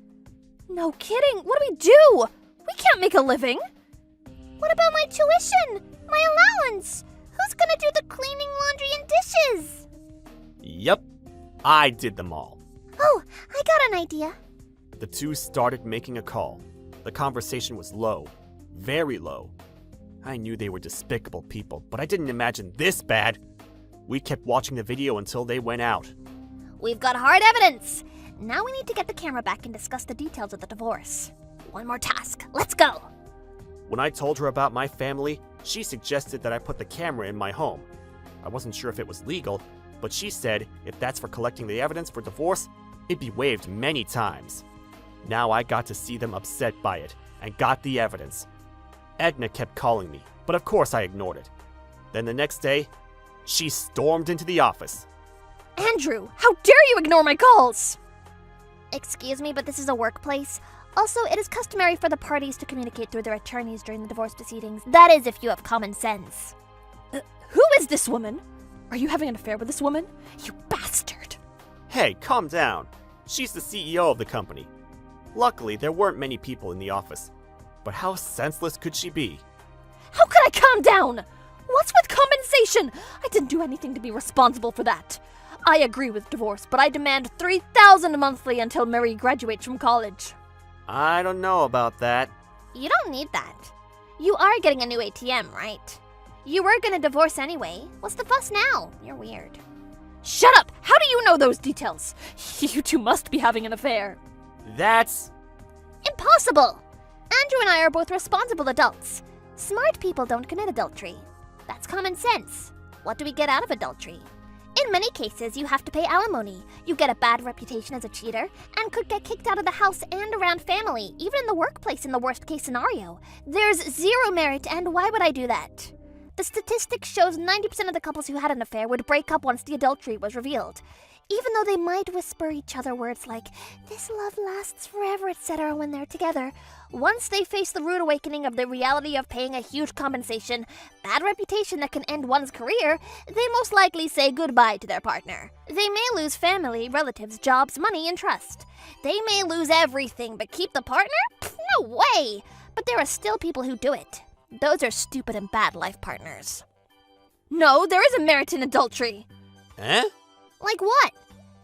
Speaker 5: No kidding! What do we do? We can't make a living!
Speaker 4: What about my tuition? My allowance? Who's gonna do the cleaning, laundry, and dishes?
Speaker 3: Yep, I did them all.
Speaker 4: Oh, I got an idea.
Speaker 3: The two started making a call. The conversation was low, very low. I knew they were despicable people, but I didn't imagine this bad. We kept watching the video until they went out.
Speaker 4: We've got hard evidence. Now we need to get the camera back and discuss the details of the divorce. One more task. Let's go.
Speaker 3: When I told her about my family, she suggested that I put the camera in my home. I wasn't sure if it was legal, but she said if that's for collecting the evidence for divorce, it'd be waived many times. Now I got to see them upset by it and got the evidence. Edna kept calling me, but of course I ignored it. Then the next day, she stormed into the office.
Speaker 5: Andrew, how dare you ignore my calls?
Speaker 4: Excuse me, but this is a workplace. Also, it is customary for the parties to communicate through their attorneys during the divorce proceedings. That is, if you have common sense.
Speaker 5: Who is this woman? Are you having an affair with this woman? You bastard!
Speaker 3: Hey, calm down. She's the CEO of the company. Luckily, there weren't many people in the office. But how senseless could she be?
Speaker 5: How could I calm down? What's with compensation? I didn't do anything to be responsible for that. I agree with divorce, but I demand $3,000 monthly until Marie graduates from college.
Speaker 3: I don't know about that.
Speaker 2: You don't need that. You are getting a new ATM, right? You were gonna divorce anyway. What's the fuss now? You're weird.
Speaker 5: Shut up! How do you know those details? You two must be having an affair.
Speaker 3: That's...
Speaker 2: Impossible! Andrew and I are both responsible adults. Smart people don't commit adultery. That's common sense. What do we get out of adultery? In many cases, you have to pay alimony. You get a bad reputation as a cheater, and could get kicked out of the house and around family, even in the workplace in the worst case scenario. There's zero merit, and why would I do that? The statistic shows 90% of the couples who had an affair would break up once the adultery was revealed. Even though they might whisper each other words like, "This love lasts forever," etc. when they're together, once they face the rude awakening of the reality of paying a huge compensation, bad reputation that can end one's career, they most likely say goodbye to their partner. They may lose family, relatives, jobs, money, and trust. They may lose everything, but keep the partner? Pfft, no way! But there are still people who do it. Those are stupid and bad life partners.
Speaker 5: No, there is a merit in adultery.
Speaker 3: Eh?
Speaker 2: Like what?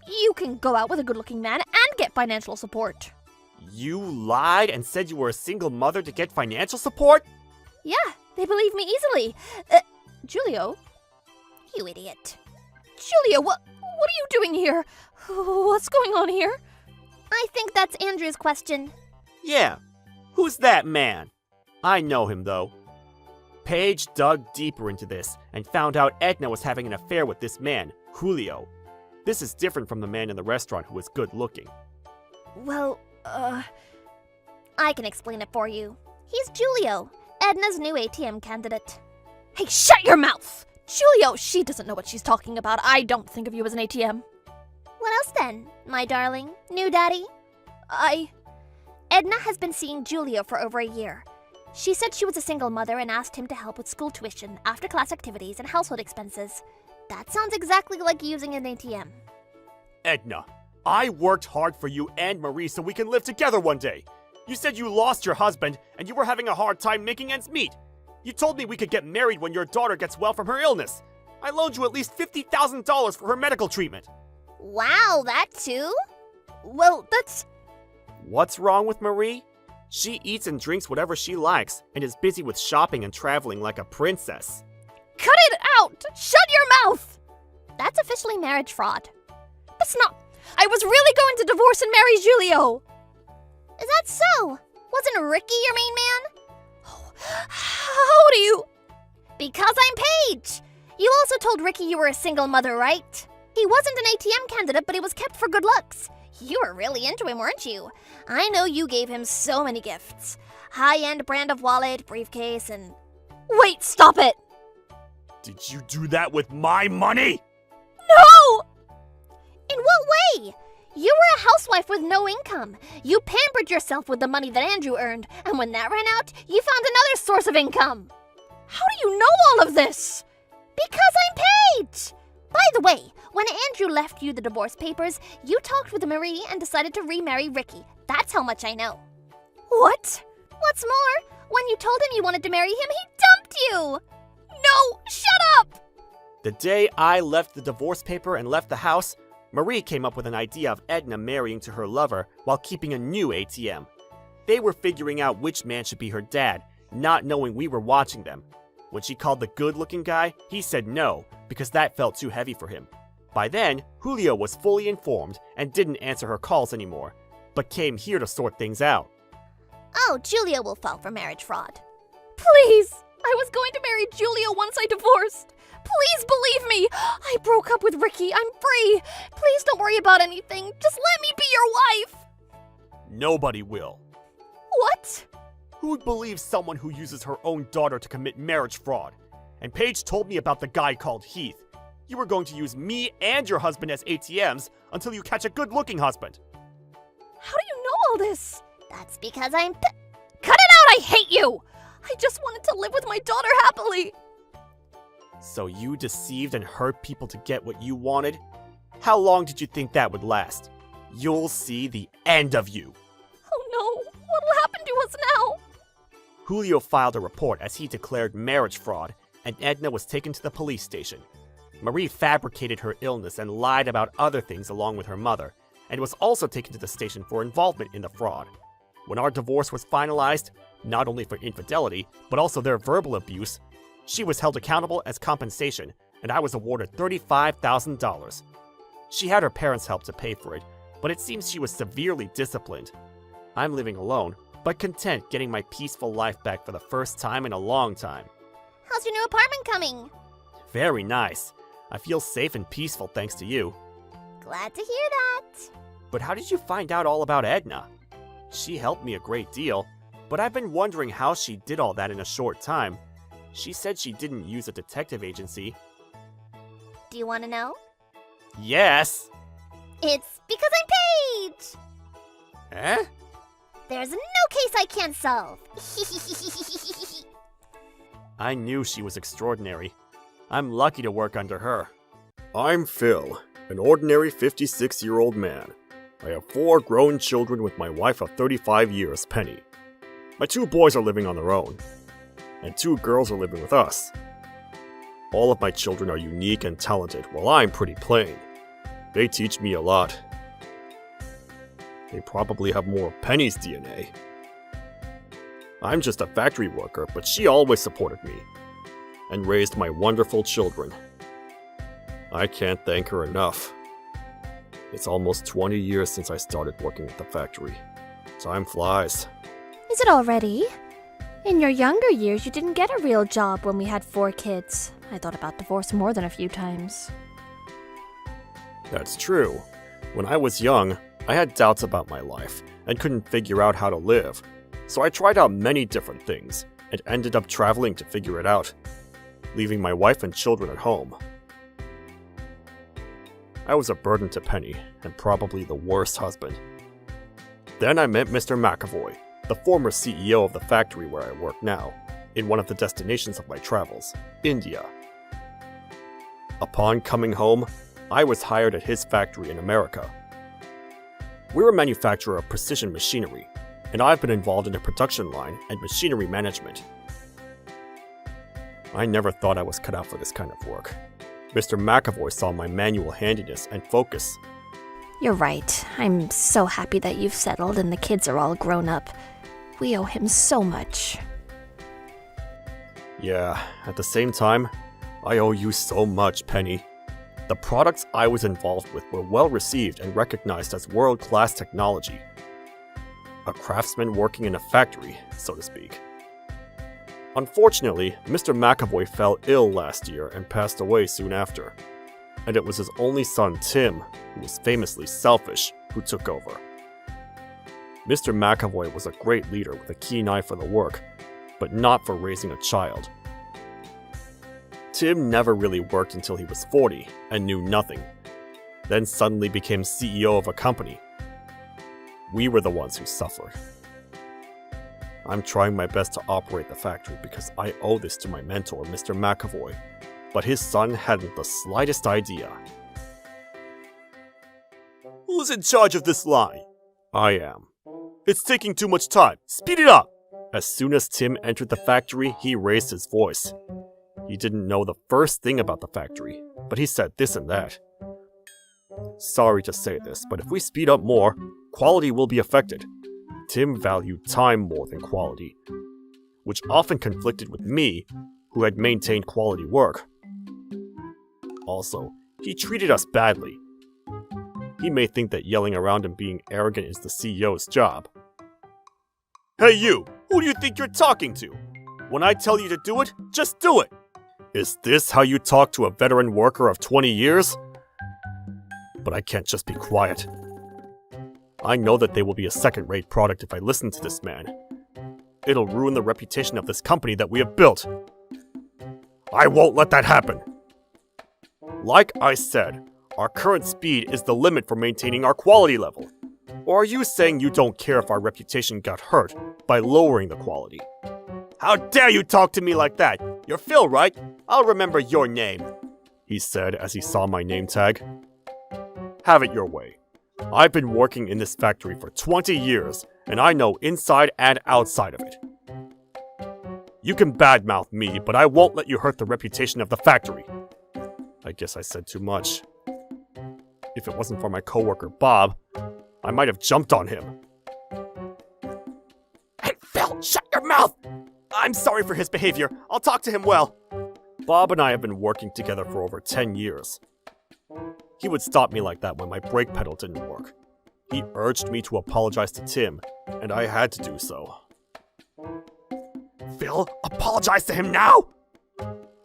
Speaker 5: You can go out with a good-looking man and get financial support.
Speaker 3: You lied and said you were a single mother to get financial support?
Speaker 5: Yeah, they believe me easily. Julio?
Speaker 2: You idiot.
Speaker 5: Julio, what are you doing here? What's going on here?
Speaker 2: I think that's Andrew's question.
Speaker 3: Yeah. Who's that man? I know him, though. Paige dug deeper into this and found out Edna was having an affair with this man, Julio. This is different from the man in the restaurant who was good looking.
Speaker 5: Well,
Speaker 2: I can explain it for you. He's Julio, Edna's new ATM candidate.
Speaker 5: Hey, shut your mouth! Julio, she doesn't know what she's talking about. I don't think of you as an ATM.
Speaker 2: What else then, my darling? New daddy? Edna has been seeing Julio for over a year. She said she was a single mother and asked him to help with school tuition, after-class activities, and household expenses. That sounds exactly like using an ATM.
Speaker 3: Edna, I worked hard for you and Marie so we can live together one day. You said you lost your husband and you were having a hard time making ends meet. You told me we could get married when your daughter gets well from her illness. I loaned you at least $50,000 for her medical treatment.
Speaker 2: Wow, that too?
Speaker 5: Well, that's...
Speaker 3: What's wrong with Marie? She eats and drinks whatever she likes and is busy with shopping and traveling like a princess.
Speaker 5: Cut it out! Shut your mouth!
Speaker 2: That's officially marriage fraud.
Speaker 5: That's not... I was really going to divorce and marry Julio!
Speaker 2: Is that so? Wasn't Ricky your main man?
Speaker 5: Oh, how do you...
Speaker 2: Because I'm Paige! You also told Ricky you were a single mother, right? He wasn't an ATM candidate, but he was kept for good looks. You were really into him, weren't you? I know you gave him so many gifts. High-end brand of wallet, briefcase, and...
Speaker 5: Wait, stop it!
Speaker 3: Did you do that with my money?
Speaker 5: No!
Speaker 2: In what way? You were a housewife with no income. You pampered yourself with the money that Andrew earned, and when that ran out, you found another source of income.
Speaker 5: How do you know all of this?
Speaker 2: Because I'm Paige! By the way, when Andrew left you the divorce papers, you talked with Marie and decided to remarry Ricky. That's how much I know.
Speaker 5: What?
Speaker 2: What's more, when you told him you wanted to marry him, he dumped you!
Speaker 5: No! Shut up!
Speaker 3: The day I left the divorce paper and left the house, Marie came up with an idea of Edna marrying to her lover while keeping a new ATM. They were figuring out which man should be her dad, not knowing we were watching them. When she called the good-looking guy, he said no, because that felt too heavy for him. By then, Julio was fully informed and didn't answer her calls anymore, but came here to sort things out.
Speaker 2: Oh, Julio will fall for marriage fraud.
Speaker 5: Please! I was going to marry Julio once I divorced. Please believe me! I broke up with Ricky. I'm free. Please don't worry about anything. Just let me be your wife.
Speaker 3: Nobody will.
Speaker 5: What?
Speaker 3: Who'd believe someone who uses her own daughter to commit marriage fraud? And Paige told me about the guy called Heath. You were going to use me and your husband as ATMs until you catch a good-looking husband.
Speaker 5: How do you know all this?
Speaker 2: That's because I'm...
Speaker 5: Cut it out! I hate you! I just wanted to live with my daughter happily.
Speaker 3: So you deceived and hurt people to get what you wanted? How long did you think that would last? You'll see the end of you.
Speaker 5: Oh no, what'll happen to us now?
Speaker 3: Julio filed a report as he declared marriage fraud, and Edna was taken to the police station.
Speaker 1: Marie fabricated her illness and lied about other things along with her mother, and was also taken to the station for involvement in the fraud. When our divorce was finalized, not only for infidelity, but also their verbal abuse, she was held accountable as compensation, and I was awarded $35,000. She had her parents' help to pay for it, but it seems she was severely disciplined. I'm living alone, but content getting my peaceful life back for the first time in a long time.
Speaker 2: How's your new apartment coming?
Speaker 1: Very nice. I feel safe and peaceful thanks to you.
Speaker 2: Glad to hear that.
Speaker 1: But how did you find out all about Edna? She helped me a great deal, but I've been wondering how she did all that in a short time. She said she didn't use a detective agency.
Speaker 2: Do you want to know?
Speaker 1: Yes!
Speaker 2: It's because I'm Paige!
Speaker 1: Eh?
Speaker 2: There's no case I can't solve.
Speaker 1: I knew she was extraordinary. I'm lucky to work under her.
Speaker 3: I'm Phil, an ordinary 56-year-old man. I have 4 grown children with my wife of 35 years, Penny. My 2 boys are living on their own, and 2 girls are living with us. All of my children are unique and talented, while I'm pretty plain. They teach me a lot. They probably have more of Penny's DNA. I'm just a factory worker, but she always supported me and raised my wonderful children. I can't thank her enough. It's almost 20 years since I started working at the factory. Time flies.
Speaker 4: Is it already? In your younger years, you didn't get a real job when we had 4 kids. I thought about divorce more than a few times.
Speaker 3: That's true. When I was young, I had doubts about my life and couldn't figure out how to live. So I tried out many different things and ended up traveling to figure it out, leaving my wife and children at home. I was a burden to Penny and probably the worst husband. Then I met Mr. McAvoy, the former CEO of the factory where I work now, in one of the destinations of my travels, India. Upon coming home, I was hired at his factory in America. We're a manufacturer of precision machinery, and I've been involved in the production line and machinery management. I never thought I was cut out for this kind of work. Mr. McAvoy saw my manual handiness and focus.
Speaker 4: You're right. I'm so happy that you've settled and the kids are all grown up. We owe him so much.
Speaker 3: Yeah, at the same time, I owe you so much, Penny. The products I was involved with were well received and recognized as world-class technology. A craftsman working in a factory, so to speak. Unfortunately, Mr. McAvoy fell ill last year and passed away soon after. And it was his only son, Tim, who was famously selfish, who took over. Mr. McAvoy was a great leader with a keen eye for the work, but not for raising a child. Tim never really worked until he was 40 and knew nothing, then suddenly became CEO of a company. We were the ones who suffered. I'm trying my best to operate the factory because I owe this to my mentor, Mr. McAvoy, but his son hadn't the slightest idea. Who's in charge of this line? I am. It's taking too much time. Speed it up! As soon as Tim entered the factory, he raised his voice. He didn't know the first thing about the factory, but he said this and that. Sorry to say this, but if we speed up more, quality will be affected. Tim valued time more than quality, which often conflicted with me, who had maintained quality work. Also, he treated us badly. He may think that yelling around and being arrogant is the CEO's job. Hey you! Who do you think you're talking to? When I tell you to do it, just do it! Is this how you talk to a veteran worker of 20 years? But I can't just be quiet. I know that they will be a second-rate product if I listen to this man. It'll ruin the reputation of this company that we have built. I won't let that happen! Like I said, our current speed is the limit for maintaining our quality level. Or are you saying you don't care if our reputation got hurt by lowering the quality? How dare you talk to me like that? You're Phil, right? I'll remember your name, he said as he saw my name tag. Have it your way. I've been working in this factory for 20 years, and I know inside and outside of it. You can badmouth me, but I won't let you hurt the reputation of the factory. I guess I said too much. If it wasn't for my coworker Bob, I might have jumped on him. Hey, Phil, shut your mouth! I'm sorry for his behavior. I'll talk to him well. Bob and I have been working together for over 10 years. He would stop me like that when my brake pedal didn't work. He urged me to apologize to Tim, and I had to do so. Phil, apologize to him now!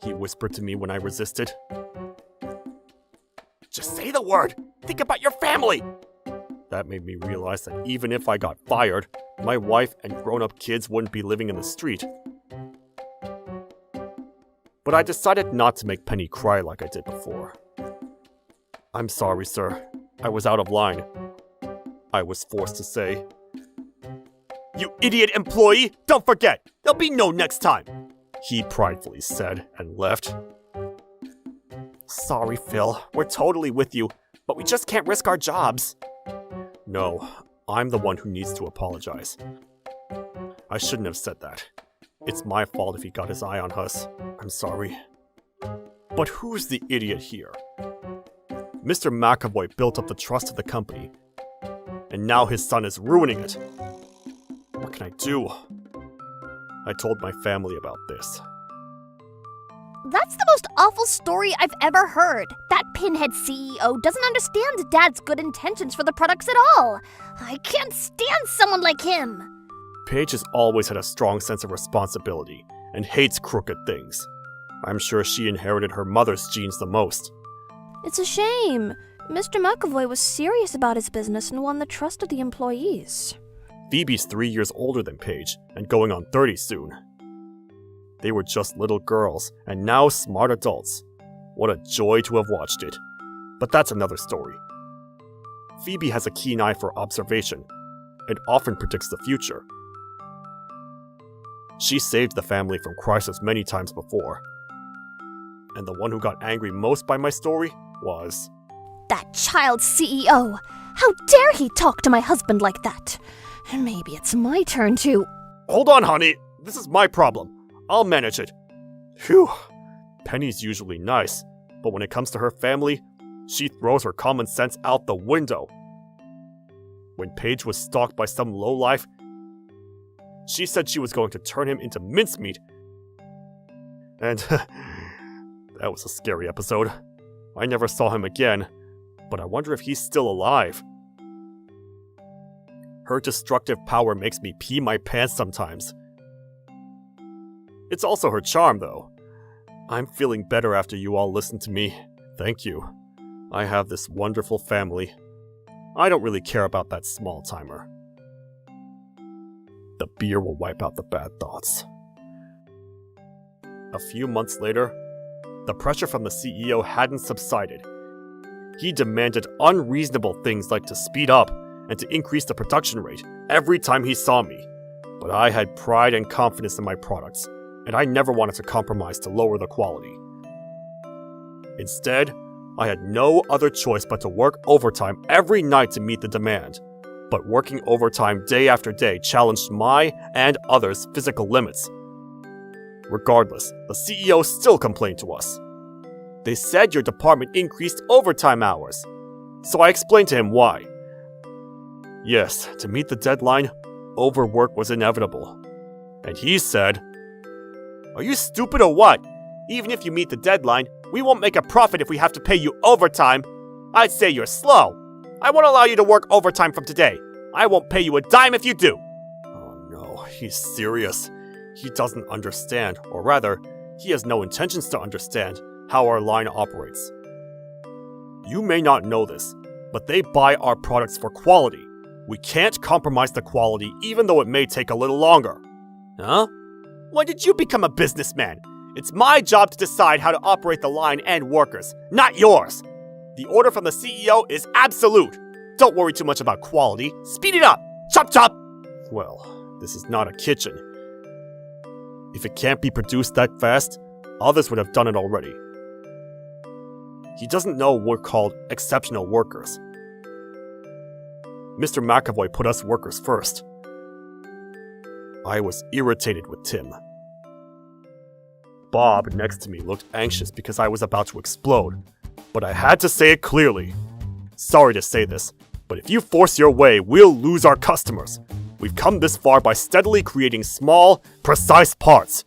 Speaker 3: He whispered to me when I resisted. Just say the word! Think about your family! That made me realize that even if I got fired, my wife and grown-up kids wouldn't be living in the street. But I decided not to make Penny cry like I did before. I'm sorry, sir. I was out of line. I was forced to say. You idiot employee! Don't forget! There'll be no next time! He pridefully said and left. Sorry, Phil. We're totally with you, but we just can't risk our jobs. No, I'm the one who needs to apologize. I shouldn't have said that. It's my fault if he got his eye on us. I'm sorry. But who's the idiot here? Mr. McAvoy built up the trust of the company, and now his son is ruining it. What can I do? I told my family about this.
Speaker 4: That's the most awful story I've ever heard. That pinhead CEO doesn't understand Dad's good intentions for the products at all. I can't stand someone like him.
Speaker 3: Paige has always had a strong sense of responsibility and hates crooked things. I'm sure she inherited her mother's genes the most.
Speaker 4: It's a shame. Mr. McAvoy was serious about his business and won the trust of the employees.
Speaker 3: Phoebe's 3 years older than Paige and going on 30 soon. They were just little girls, and now smart adults. What a joy to have watched it. But that's another story. Phoebe has a keen eye for observation, and often predicts the future. She saved the family from crisis many times before. And the one who got angry most by my story was...
Speaker 4: That child CEO! How dare he talk to my husband like that? Maybe it's my turn to...
Speaker 3: Hold on, honey! This is my problem. I'll manage it. Phew. Penny's usually nice, but when it comes to her family, she throws her common sense out the window. When Paige was stalked by some lowlife, she said she was going to turn him into mincemeat. And that was a scary episode. I never saw him again, but I wonder if he's still alive. Her destructive power makes me pee my pants sometimes. It's also her charm, though. I'm feeling better after you all listened to me. Thank you. I have this wonderful family. I don't really care about that small-timer. The beer will wipe out the bad thoughts. A few months later, the pressure from the CEO hadn't subsided. He demanded unreasonable things like to speed up and to increase the production rate every time he saw me. But I had pride and confidence in my products, and I never wanted to compromise to lower the quality. Instead, I had no other choice but to work overtime every night to meet the demand. But working overtime day after day challenged my and others' physical limits. Regardless, the CEO still complained to us. They said your department increased overtime hours. So I explained to him why. Yes, to meet the deadline, overwork was inevitable. And he said, "Are you stupid or what? Even if you meet the deadline, we won't make a profit if we have to pay you overtime. I'd say you're slow. I won't allow you to work overtime from today. I won't pay you a dime if you do." Oh no, he's serious. He doesn't understand, or rather, he has no intentions to understand how our line operates. You may not know this, but they buy our products for quality. We can't compromise the quality even though it may take a little longer. Huh? When did you become a businessman? It's my job to decide how to operate the line and workers, not yours. The order from the CEO is absolute. Don't worry too much about quality. Speed it up! Chop chop! Well, this is not a kitchen. If it can't be produced that fast, others would have done it already. He doesn't know we're called exceptional workers. Mr. McAvoy put us workers first. I was irritated with Tim. Bob, next to me, looked anxious because I was about to explode. But I had to say it clearly. Sorry to say this, but if you force your way, we'll lose our customers. We've come this far by steadily creating small, precise parts.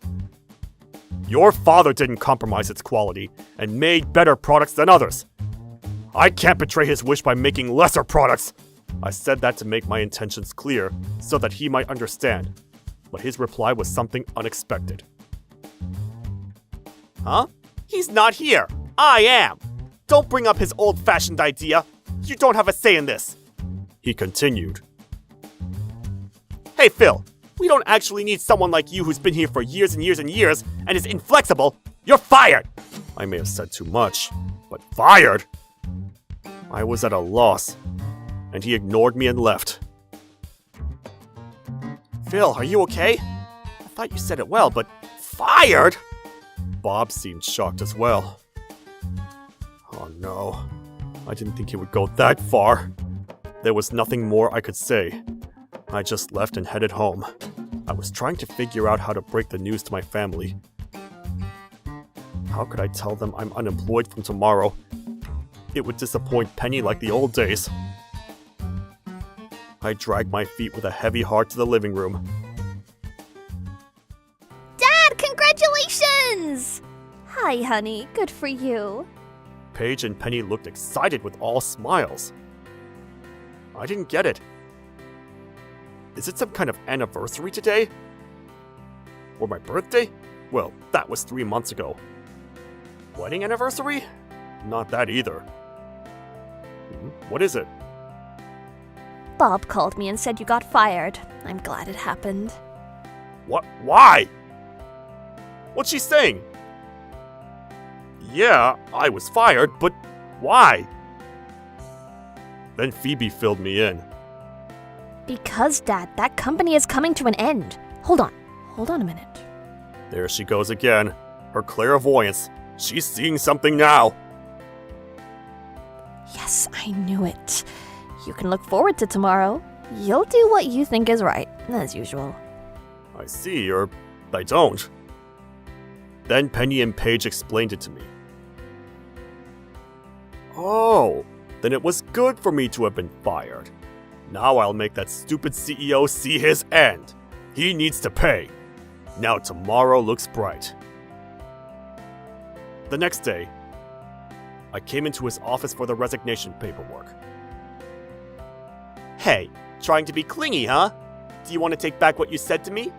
Speaker 3: Your father didn't compromise its quality and made better products than others. I can't betray his wish by making lesser products. I said that to make my intentions clear so that he might understand. But his reply was something unexpected.
Speaker 1: Huh? He's not here. I am. Don't bring up his old-fashioned idea. You don't have a say in this.
Speaker 3: He continued.
Speaker 1: Hey, Phil. We don't actually need someone like you who's been here for years and years and years and is inflexible. You're fired.
Speaker 3: I may have said too much, but fired? I was at a loss, and he ignored me and left.
Speaker 1: Phil, are you okay? I thought you said it well, but fired?
Speaker 3: Bob seemed shocked as well. Oh no, I didn't think he would go that far. There was nothing more I could say. I just left and headed home. I was trying to figure out how to break the news to my family. How could I tell them I'm unemployed from tomorrow? It would disappoint Penny like the old days. I dragged my feet with a heavy heart to the living room.
Speaker 4: Dad, congratulations! Hi, honey. Good for you.
Speaker 3: Paige and Penny looked excited with all smiles. I didn't get it. Is it some kind of anniversary today? Or my birthday? Well, that was 3 months ago. Wedding anniversary? Not that either. What is it?
Speaker 4: Bob called me and said you got fired. I'm glad it happened.
Speaker 3: What? Why? What's she saying? Yeah, I was fired, but why? Then Phoebe filled me in.
Speaker 4: Because, Dad, that company is coming to an end. Hold on a minute.
Speaker 3: There she goes again. Her clairvoyance. She's seeing something now.
Speaker 4: Yes, I knew it. You can look forward to tomorrow. You'll do what you think is right, as usual.
Speaker 3: I see, or I don't. Then Penny and Paige explained it to me. Oh, then it was good for me to have been fired. Now I'll make that stupid CEO see his end. He needs to pay. Now tomorrow looks bright. The next day, I came into his office for the resignation paperwork.
Speaker 1: Hey, trying to be clingy, huh? Do you want to take back what you said to me?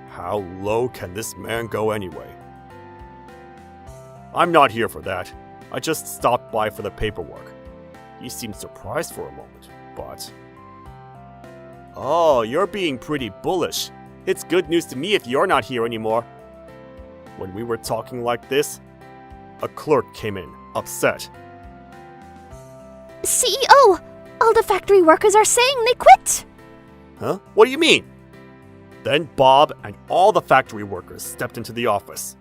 Speaker 3: How low can this man go anyway? I'm not here for that. I just stopped by for the paperwork. He seemed surprised for a moment, but...
Speaker 1: Oh, you're being pretty bullish. It's good news to me if you're not here anymore.
Speaker 3: When we were talking like this, a clerk came in, upset.
Speaker 4: CEO! All the factory workers are saying they quit!
Speaker 1: Huh? What do you mean?
Speaker 3: Then Bob and all the factory workers stepped into the office.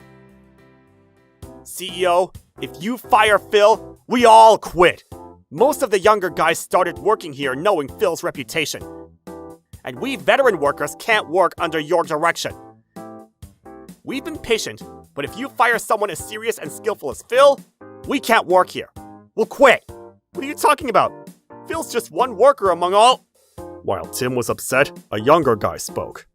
Speaker 1: CEO, if you fire Phil, we all quit. Most of the younger guys started working here knowing Phil's reputation. And we veteran workers can't work under your direction. We've been patient, but if you fire someone as serious and skillful as Phil, we can't work here. We'll quit. What are you talking about? Phil's just one worker among all...
Speaker 3: While Tim was upset, a younger guy spoke.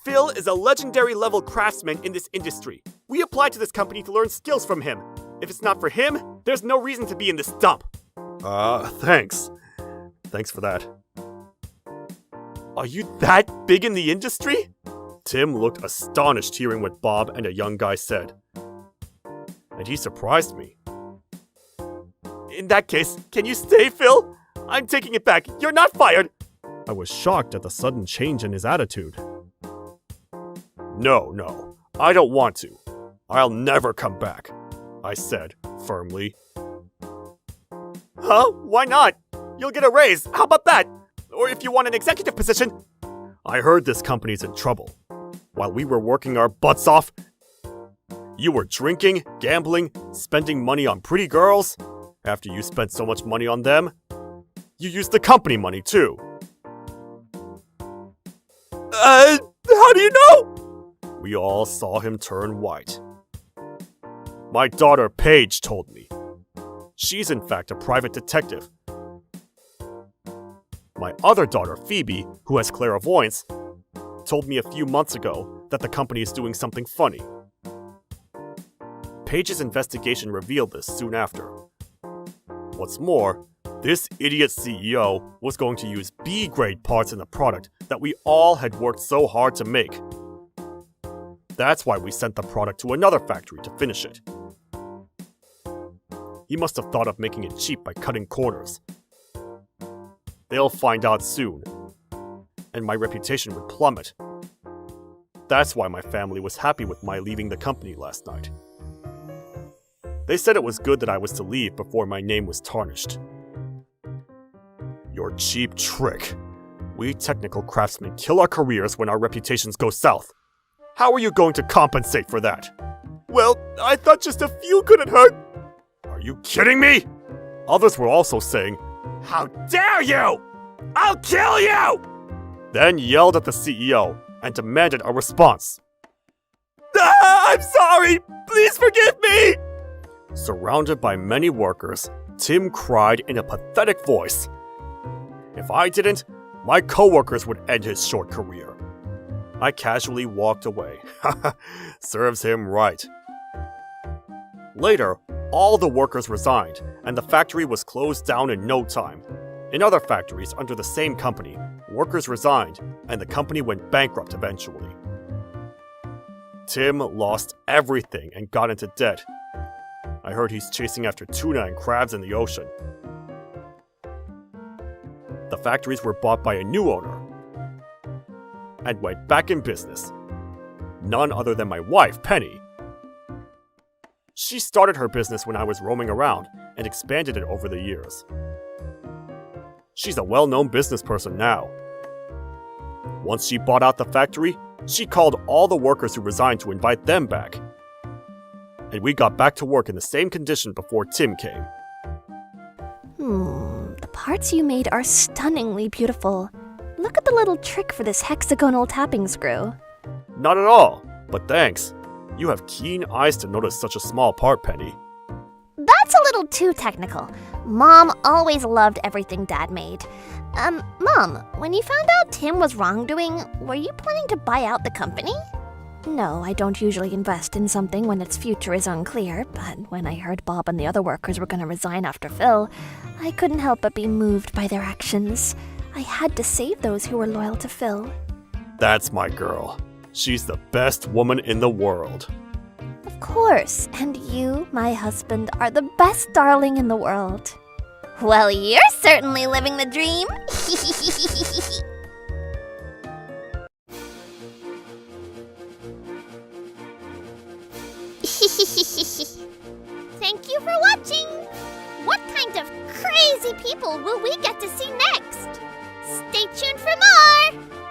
Speaker 1: Phil is a legendary level craftsman in this industry. We applied to this company to learn skills from him. If it's not for him, there's no reason to be in this dump.
Speaker 3: Thanks. Thanks for that.
Speaker 1: Are you that big in the industry?
Speaker 3: Tim looked astonished hearing what Bob and a young guy said. And he surprised me.
Speaker 1: In that case, can you stay, Phil? I'm taking it back. You're not fired.
Speaker 3: I was shocked at the sudden change in his attitude. No, I don't want to. I'll never come back, I said, firmly.
Speaker 1: Huh? Why not? You'll get a raise. How about that? Or if you want an executive position.
Speaker 3: I heard this company's in trouble. While we were working our butts off, you were drinking, gambling, spending money on pretty girls. After you spent so much money on them, you used the company money too.
Speaker 1: How do you know?
Speaker 3: We all saw him turn white. My daughter Paige told me. She's in fact a private detective. My other daughter, Phoebe, who has clairvoyance, told me a few months ago that the company is doing something funny. Paige's investigation revealed this soon after. What's more, this idiot CEO was going to use B-grade parts in the product that we all had worked so hard to make. That's why we sent the product to another factory to finish it. He must have thought of making it cheap by cutting corners. They'll find out soon, and my reputation would plummet. That's why my family was happy with my leaving the company last night. They said it was good that I was to leave before my name was tarnished. Your cheap trick. We technical craftsmen kill our careers when our reputations go south. How are you going to compensate for that? Well, I thought just a few couldn't hurt. Are you kidding me? Others were also saying, "How dare you! I'll kill you!" Then yelled at the CEO and demanded a response. I'm sorry! Please forgive me! Surrounded by many workers, Tim cried in a pathetic voice. If I didn't, my coworkers would end his short career. I casually walked away. Serves him right. Later, all the workers resigned, and the factory was closed down in no time. In other factories under the same company, workers resigned, and the company went bankrupt eventually. Tim lost everything and got into debt. I heard he's chasing after tuna and crabs in the ocean. The factories were bought by a new owner and went back in business. None other than my wife, Penny. She started her business when I was roaming around and expanded it over the years. She's a well-known business person now. Once she bought out the factory, she called all the workers who resigned to invite them back. And we got back to work in the same condition before Tim came.
Speaker 4: The parts you made are stunningly beautiful. Look at the little trick for this hexagonal tapping screw.
Speaker 3: Not at all, but thanks. You have keen eyes to notice such a small part, Penny.
Speaker 2: That's a little too technical. Mom always loved everything Dad made. Mom, when you found out Tim was wrongdoing, were you planning to buy out the company?
Speaker 4: No, I don't usually invest in something when its future is unclear, but when I heard Bob and the other workers were going to resign after Phil, I couldn't help but be moved by their actions. I had to save those who were loyal to Phil.
Speaker 3: That's my girl. She's the best woman in the world.
Speaker 4: Of course, and you, my husband, are the best darling in the world.
Speaker 2: Well, you're certainly living the dream. Thank you for watching! What kind of crazy people will we get to see next? Stay tuned for more!